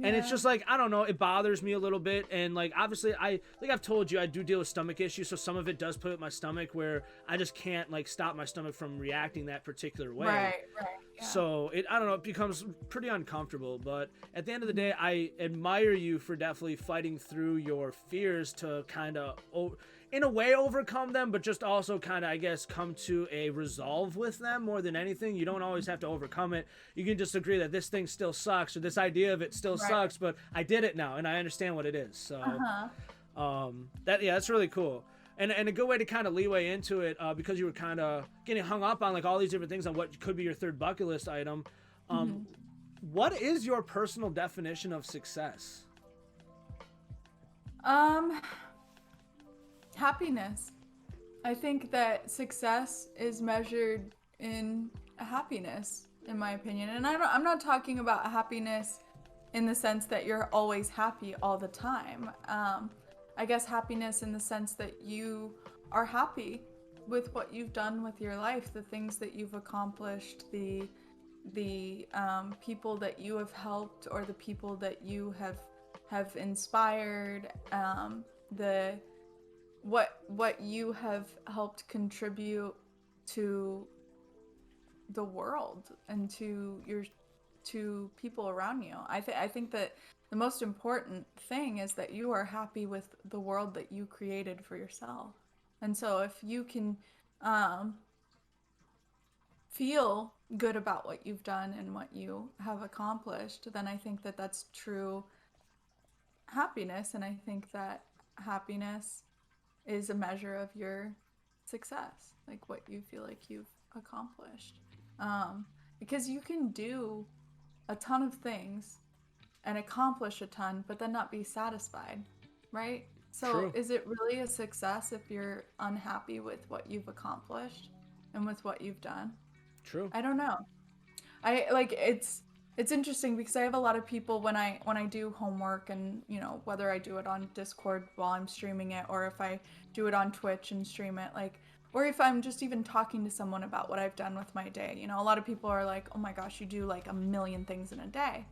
And it's just like, I don't know, it bothers me a little bit. And, like, obviously, like I've told you, I do deal with stomach issues. So some of it does put at my stomach where I just can't, like, stop my stomach from reacting that particular way. Right. Yeah. So I don't know, it becomes pretty uncomfortable. But at the end of the day, I admire you for definitely fighting through your fears to kind of, in a way, overcome them, but just also kind of, I guess, come to a resolve with them more than anything. You don't always have to overcome it. You can just agree that this thing still sucks, or this idea of it still sucks, but I did it now, and I understand what it is. So that's really cool. And a good way to kind of leeway into it, because you were kind of getting hung up on, like, all these different things on what could be your third bucket list item. What is your personal definition of success? Happiness. I think that success is measured in happiness, in my opinion. And I'm not talking about happiness in the sense that you're always happy all the time. I guess happiness in the sense that you are happy with what you've done with your life, the things that you've accomplished, the people that you have helped, or the people that you have inspired, what you have helped contribute to the world and to people around you. I think that the most important thing is that you are happy with the world that you created for yourself. And so if you can feel good about what you've done and what you have accomplished, then I think that that's true happiness. And I think that happiness is a measure of your success, like what you feel like you've accomplished. Because you can do a ton of things and accomplish a ton, but then not be satisfied, right? So True. Is it really a success if you're unhappy with what you've accomplished and with what you've done? True. I don't know. It's interesting because I have a lot of people when I do homework, and, you know, whether I do it on Discord while I'm streaming it, or if I do it on Twitch and stream it, like, or if I'm just even talking to someone about what I've done with my day. You know, a lot of people are like, oh my gosh, you do like a million things in a day.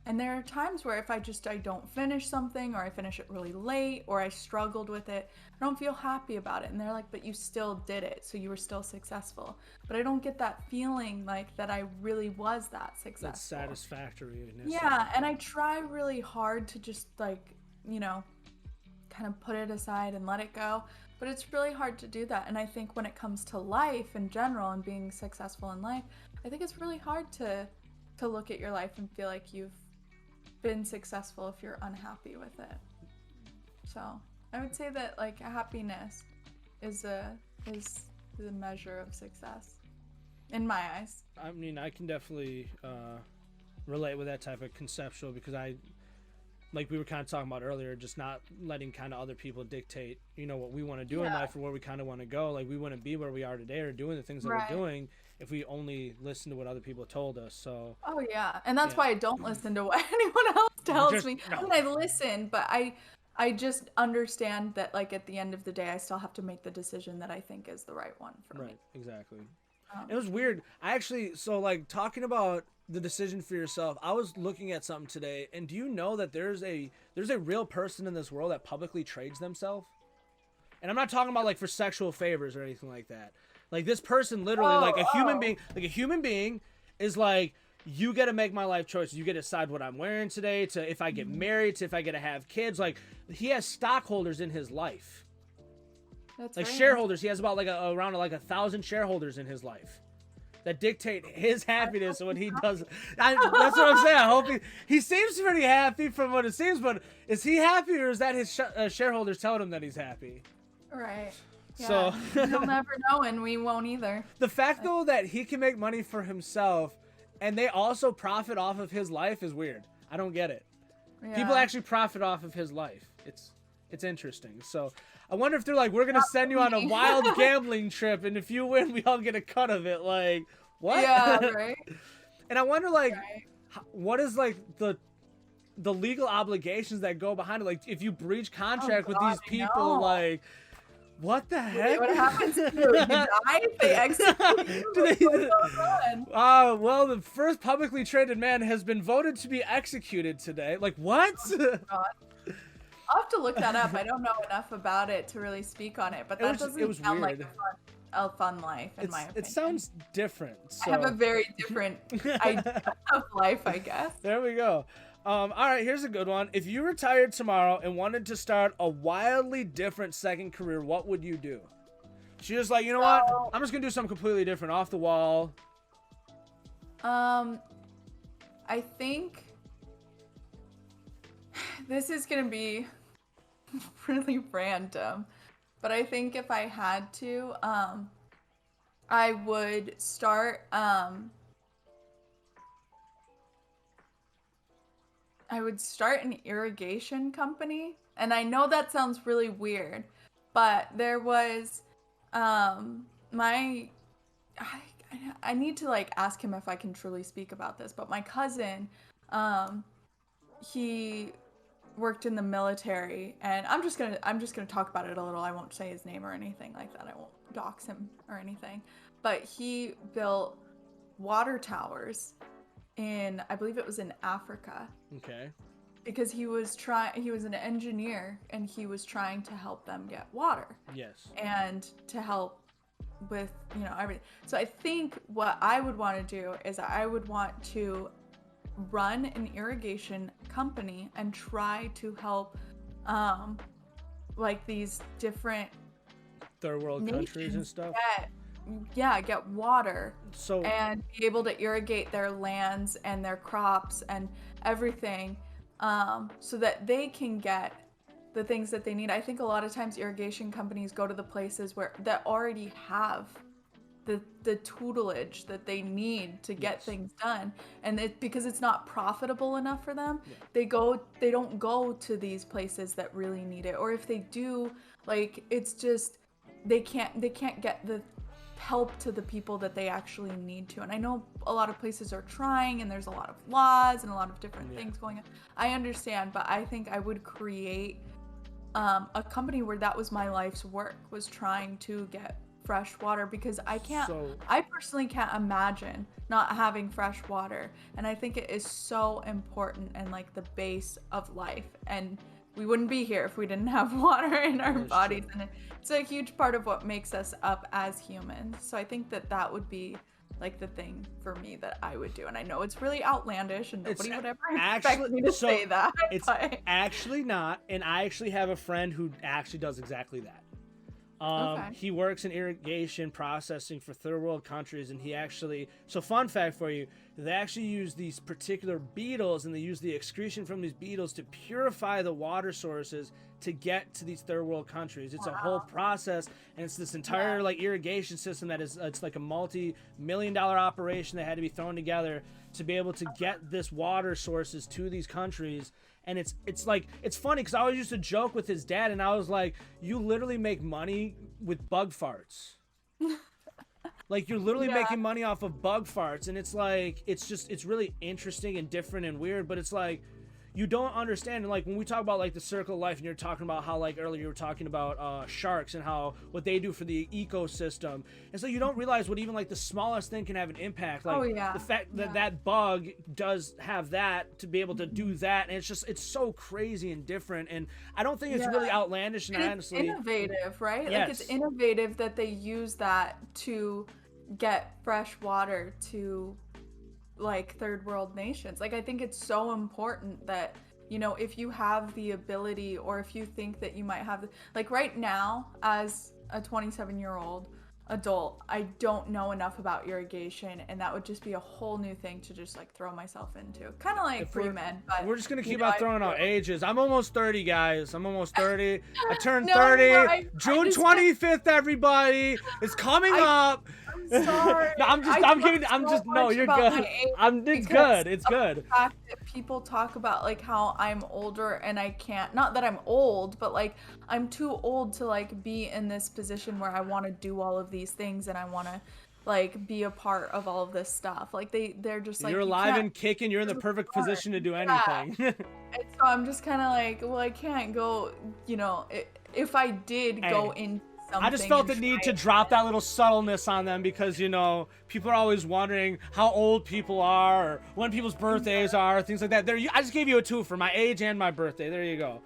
And there are times where if I don't finish something, or I finish it really late, or I struggled with it, I don't feel happy about it. And they're like, but you still did it, so you were still successful. But I don't get that feeling like that I really was that successful. That satisfactoriness. Yeah, and I try really hard to just, like, you know, kind of put it aside and let it go. But it's really hard to do that. And I think when it comes to life in general and being successful in life, I think it's really hard to look at your life and feel like you've been successful if you're unhappy with it. So I would say that like happiness is the measure of success in my eyes. I mean, I can definitely relate with that type of conceptual, because like we were kind of talking about earlier, just not letting kind of other people dictate, you know, what we want to do in life or where we kind of want to go. Like we wouldn't be where we are today or doing the things that we're doing if we only listen to what other people told us. So and that's why I don't listen to what anyone else tells me. I mean, I listen, but I just understand that like at the end of the day I still have to make the decision that I think is the right one for me. Right, exactly. It was weird. I actually, so like talking about the decision for yourself, I was looking at something today, and do you know that there's a real person in this world that publicly trades themselves? And I'm not talking about like for sexual favors or anything like that. Like this person literally, like a human being is like, you get to make my life choices. You get to decide what I'm wearing today, to if I get married, to if I get to have kids. Like he has stockholders in his life. That's like right. Shareholders. He has about like around like 1,000 shareholders in his life that dictate his happiness when he does. That's what I'm saying. I hope he seems pretty happy from what it seems, but is he happy, or is that his shareholders telling him that he's happy? Right. Yeah. So you'll never know, and we won't either. The fact though that he can make money for himself and they also profit off of his life is weird. I don't get it. Yeah. People actually profit off of his life. It's interesting. So I wonder if they're like, we're gonna send you on a wild gambling trip, and if you win, we all get a cut of it. Like, what? Yeah, right. And I wonder, like, what is like the legal obligations that go behind it? Like, if you breach contract with these people, like, what the heck? What happens if you die if they execute you? Well, the first publicly traded man has been voted to be executed today. Like, what? Oh, I'll have to look that up. I don't know enough about it to really speak on it, but that doesn't sound like a fun life, in my opinion. It sounds different. So. I have a very different idea of life, I guess. There we go. All right, here's a good one. If you retired tomorrow and wanted to start a wildly different second career, what would you do? She's just like, you know what? I'm just going to do something completely different, off the wall. I think this is going to be really random, but I think if I had to, I would start, an irrigation company. And I know that sounds really weird, but there was, I need to like ask him if I can truly speak about this, but my cousin, he worked in the military, and I'm just gonna talk about it a little. I won't say his name or anything like that. I won't dox him or anything. But he built water towers in, I believe it was in Africa. Okay. Because he was an engineer, and he was trying to help them get water. Yes. And to help with, you know, everything. So I think what I would want to do is I would want to run an irrigation company and try to help like these different third world countries and stuff get water, so and be able to irrigate their lands and their crops and everything, so that they can get the things that they need. I think a lot of times irrigation companies go to the places that already have the tutelage that they need to get things done, and because it's not profitable enough for them, they don't go to these places that really need it, or if they do, like, it's just they can't get the help to the people that they actually need to. And I know a lot of places are trying, and there's a lot of laws and a lot of different things going on. I understand, but I think I would create a company where that was my life's work, was trying to get fresh water, because I personally can't imagine not having fresh water, and I think it is so important and like the base of life, and we wouldn't be here if we didn't have water in our bodies, and it's a huge part of what makes us up as humans. So I think that would be like the thing for me that I would do. And I know it's really outlandish and nobody would ever expect actually, me to so say that. It's but- actually not, and I actually have a friend who actually does exactly that. Okay. He works in irrigation processing for third world countries, and he actually, so fun fact for you, they actually use these particular beetles, and they use the excretion from these beetles to purify the water sources to get to these third world countries. It's a whole process, and it's this entire like irrigation system that is, it's like a multi-million-dollar operation that had to be thrown together to be able to get this water sources to these countries. And it's like, it's funny because I always used to joke with his dad, and I was like, you literally make money with bug farts. Like, you're literally making money off of bug farts. And it's like, it's really interesting and different and weird, but it's like, you don't understand. And like, when we talk about like the circle of life, and you're talking about how like earlier you were talking about sharks and how what they do for the ecosystem, and so you don't realize what even like the smallest thing can have an impact. Like the fact that that bug does have that to be able to do that, and it's so crazy and different. And I don't think it's really outlandish. And it's honestly, innovative, right? Yes. Like, it's innovative that they use that to get fresh water to like third world nations. Like, I think it's so important that, you know, if you have the ability, or if you think that you might have like right now as a 27-year-old adult, I don't know enough about irrigation, and that would just be a whole new thing to just like throw myself into, kind of like pre-med. But we're just gonna keep on throwing out ages. I'm almost 30, guys. I'm almost 30. I turned No, 30 June 25th. Everybody, it's coming up. I'm sorry. No, I'm just no, you're good. It's good. It's good. The fact that people talk about like how I'm older and I can't, not that I'm old, but like I'm too old to like be in this position where I want to do all of these things, and I want to like be a part of all of this stuff. Like they're just like, you're alive and kicking. You're in the perfect position to do anything. And so I'm just kind of like, well, I can't go, you know, if I did go in. I just felt the need to drop that little subtleness on them, because, you know, people are always wondering how old people are, or when people's birthdays are, things like that. I just gave you a 2 for my age and my birthday. There you go.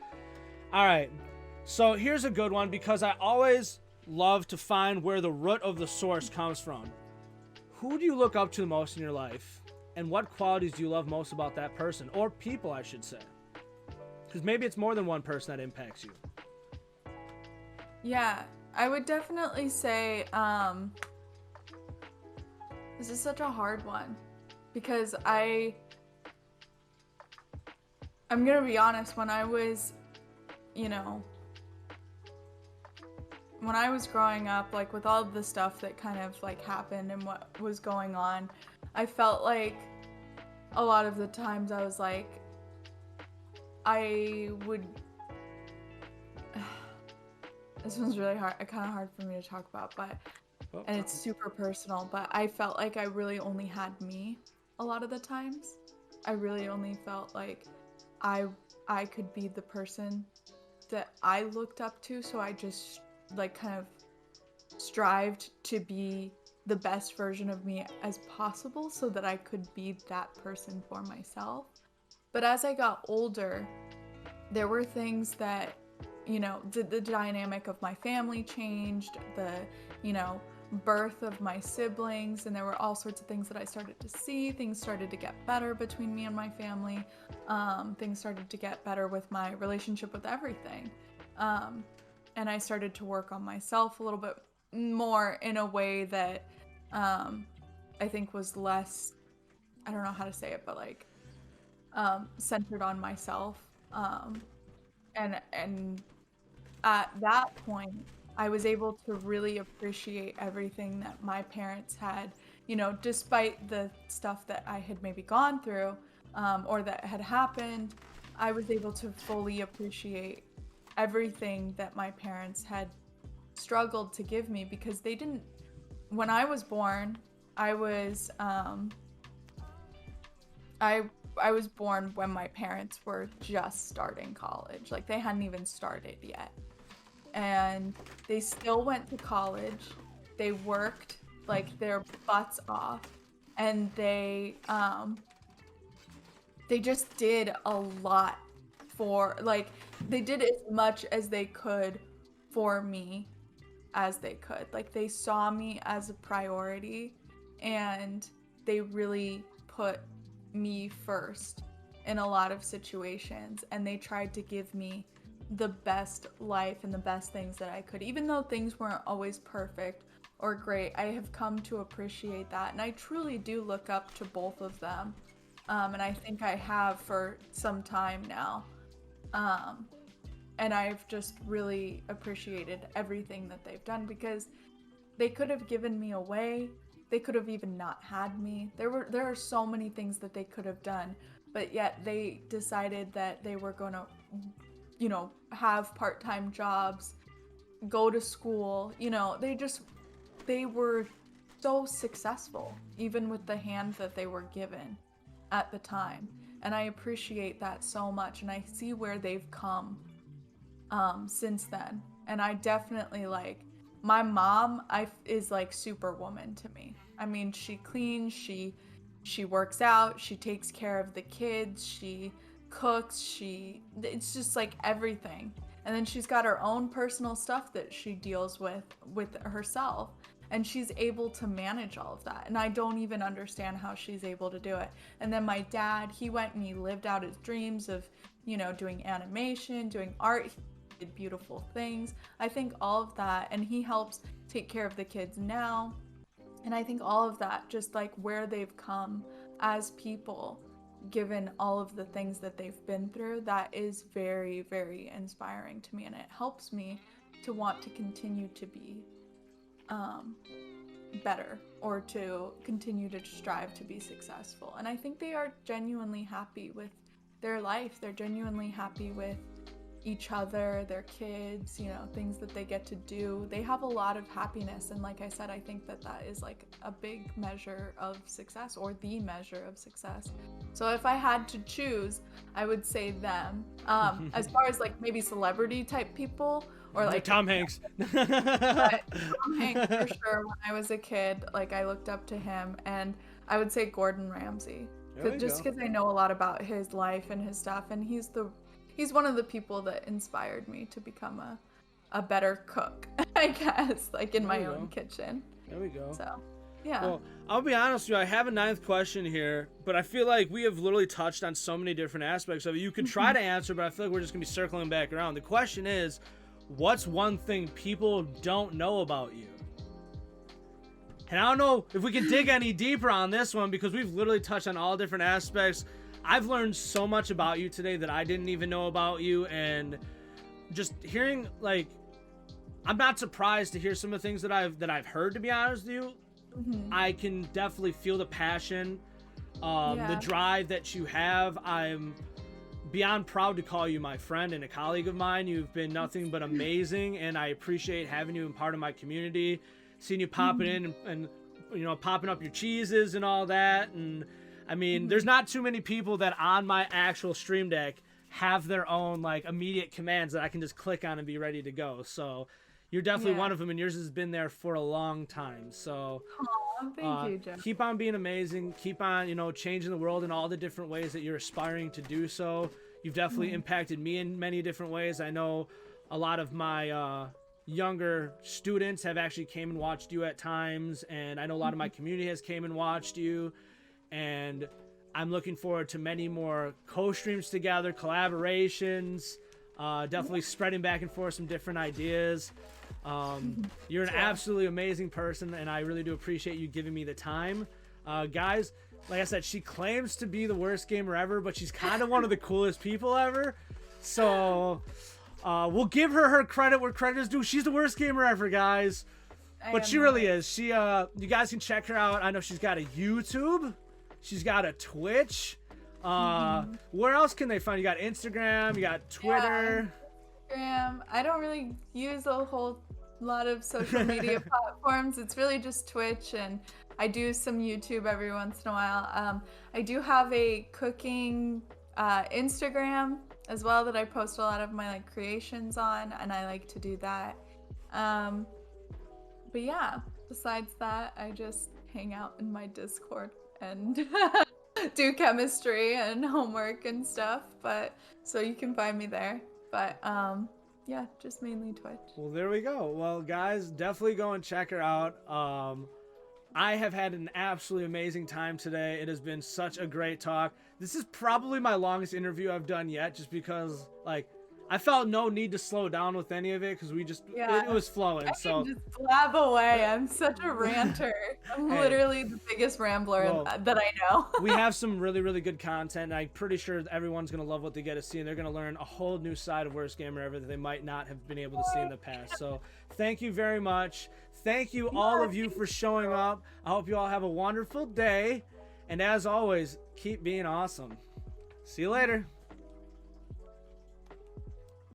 All right. So here's a good one, because I always love to find where the root of the source comes from. Who do you look up to the most in your life? And what qualities do you love most about that person? Or people, I should say. Because maybe it's more than one person that impacts you. Yeah. I would definitely say, this is such a hard one, because I'm gonna be honest, when I was, you know, when I was growing up, like with all of the stuff that kind of like happened and what was going on, I felt like a lot of the times I was like, I would... This one's really hard, kind of hard for me to talk about, but, and it's super personal, but I felt like I really only had me a lot of the times. I really only felt like I could be the person that I looked up to, so I just like kind of strived to be the best version of me as possible so that I could be that person for myself. But as I got older, there were things that, you know, the dynamic of my family changed, the, you know, birth of my siblings, and there were all sorts of things that I started to see. Things started to get better between me and my family. Things started to get better with my relationship with everything. And I started to work on myself a little bit more in a way that I think was less, I don't know how to say it, but like centered on myself. And at that point, I was able to really appreciate everything that my parents had, you know, despite the stuff that I had maybe gone through or that had happened. I was able to fully appreciate everything that my parents had struggled to give me, because they didn't, when I was born, I was born when my parents were just starting college. Like, they hadn't even started yet. And they still went to college. They worked like their butts off, and they just did a lot for, like, they did as much as they could for me as they could. Like, they saw me as a priority, and they really put me first in a lot of situations, and they tried to give me the best life and the best things that I could. Even though things weren't always perfect or great, I have come to appreciate that, and I truly do look up to both of them. And I think I have for some time now. And I've just really appreciated everything that they've done, because they could have given me away. They could have even not had me. There are so many things that they could have done, but yet they decided that they were going to, you know, have part-time jobs, go to school. You know, they were so successful, even with the hand that they were given at the time. And I appreciate that so much, and I see where they've come since then. And I definitely, like, my mom is like superwoman to me. I mean, she cleans, she works out, she takes care of the kids, she cooks, it's just like everything. And then she's got her own personal stuff that she deals with herself, and she's able to manage all of that. And I don't even understand how she's able to do it. And then my dad, he went and he lived out his dreams of, you know, doing animation, doing art. He did beautiful things. I think all of that, and he helps take care of the kids now. And I think all of that, just like where they've come as people, given all of the things that they've been through, that is very, very inspiring to me. And it helps me to want to continue to be better, or to continue to strive to be successful. And I think they are genuinely happy with their life. They're genuinely happy with each other, their kids, you know, things that they get to do. They have a lot of happiness, and like I said, I think that is like a big measure of success, or the measure of success. So if I had to choose, I would say them. As far as like maybe celebrity type people, or like Tom Hanks. Tom Hanks for sure. When I was a kid, like, I looked up to him, and I would say Gordon Ramsay, just because I know a lot about his life and his stuff, and he's one of the people that inspired me to become a better cook, I guess, like in my own kitchen. There we go. So, yeah. Well, I'll be honest with you, I have a 9th question here, but I feel like we have literally touched on so many different aspects of it. You could try to answer, but I feel like we're just going to be circling back around. The question is, what's one thing people don't know about you? And I don't know if we can dig any deeper on this one, because we've literally touched on all different aspects. I've learned so much about you today that I didn't even know about you, and just hearing, like, I'm not surprised to hear some of the things that I've heard, to be honest with you. I can definitely feel the passion, the drive that you have. I'm beyond proud to call you my friend and a colleague of mine. You've been nothing but amazing, and I appreciate having you in part of my community, seeing you popping in and you know, popping up your cheeses and all that. And I mean, there's not too many people that on my actual stream deck have their own like immediate commands that I can just click on and be ready to go. So you're definitely one of them, and yours has been there for a long time. So thank you, Jeff. Keep on being amazing. Keep on, you know, changing the world in all the different ways that you're aspiring to do so. You've definitely impacted me in many different ways. I know a lot of my younger students have actually came and watched you at times, and I know a lot of my community has came and watched you, and I'm looking forward to many more co-streams together, collaborations, definitely spreading back and forth some different ideas. You're an absolutely amazing person, and I really do appreciate you giving me the time. Guys, like I said, she claims to be the worst gamer ever, but she's kind of one of the coolest people ever. So we'll give her credit where credit is due. She's the worst gamer ever, guys. But she really is. She you guys can check her out. I know she's got a YouTube. She's got a Twitch. Where else can they find you? Got Instagram, you got Twitter. Instagram. I don't really use a whole lot of social media platforms. It's really just Twitch, and I do some YouTube every once in a while. I do have a cooking Instagram as well that I post a lot of my like creations on, and I like to do that. But yeah, besides that, I just hang out in my Discord and do chemistry and homework and stuff. But so you can find me there. But yeah, just mainly Twitch. Well, there we go. Well, guys, definitely go and check her out. I have had an absolutely amazing time today. It has been such a great talk. This is probably my longest interview I've done yet, just because, like, I felt no need to slow down with any of it because it was flowing. I So can just blab away. I'm such a ranter. I'm literally the biggest rambler that I know. We have some really, really good content. And I'm pretty sure everyone's going to love what they get to see, and they're going to learn a whole new side of WurstGamerEver that they might not have been able to see in the past. So thank you very much. Thank you, all of you, for showing up. I hope you all have a wonderful day. And as always, keep being awesome. See you later.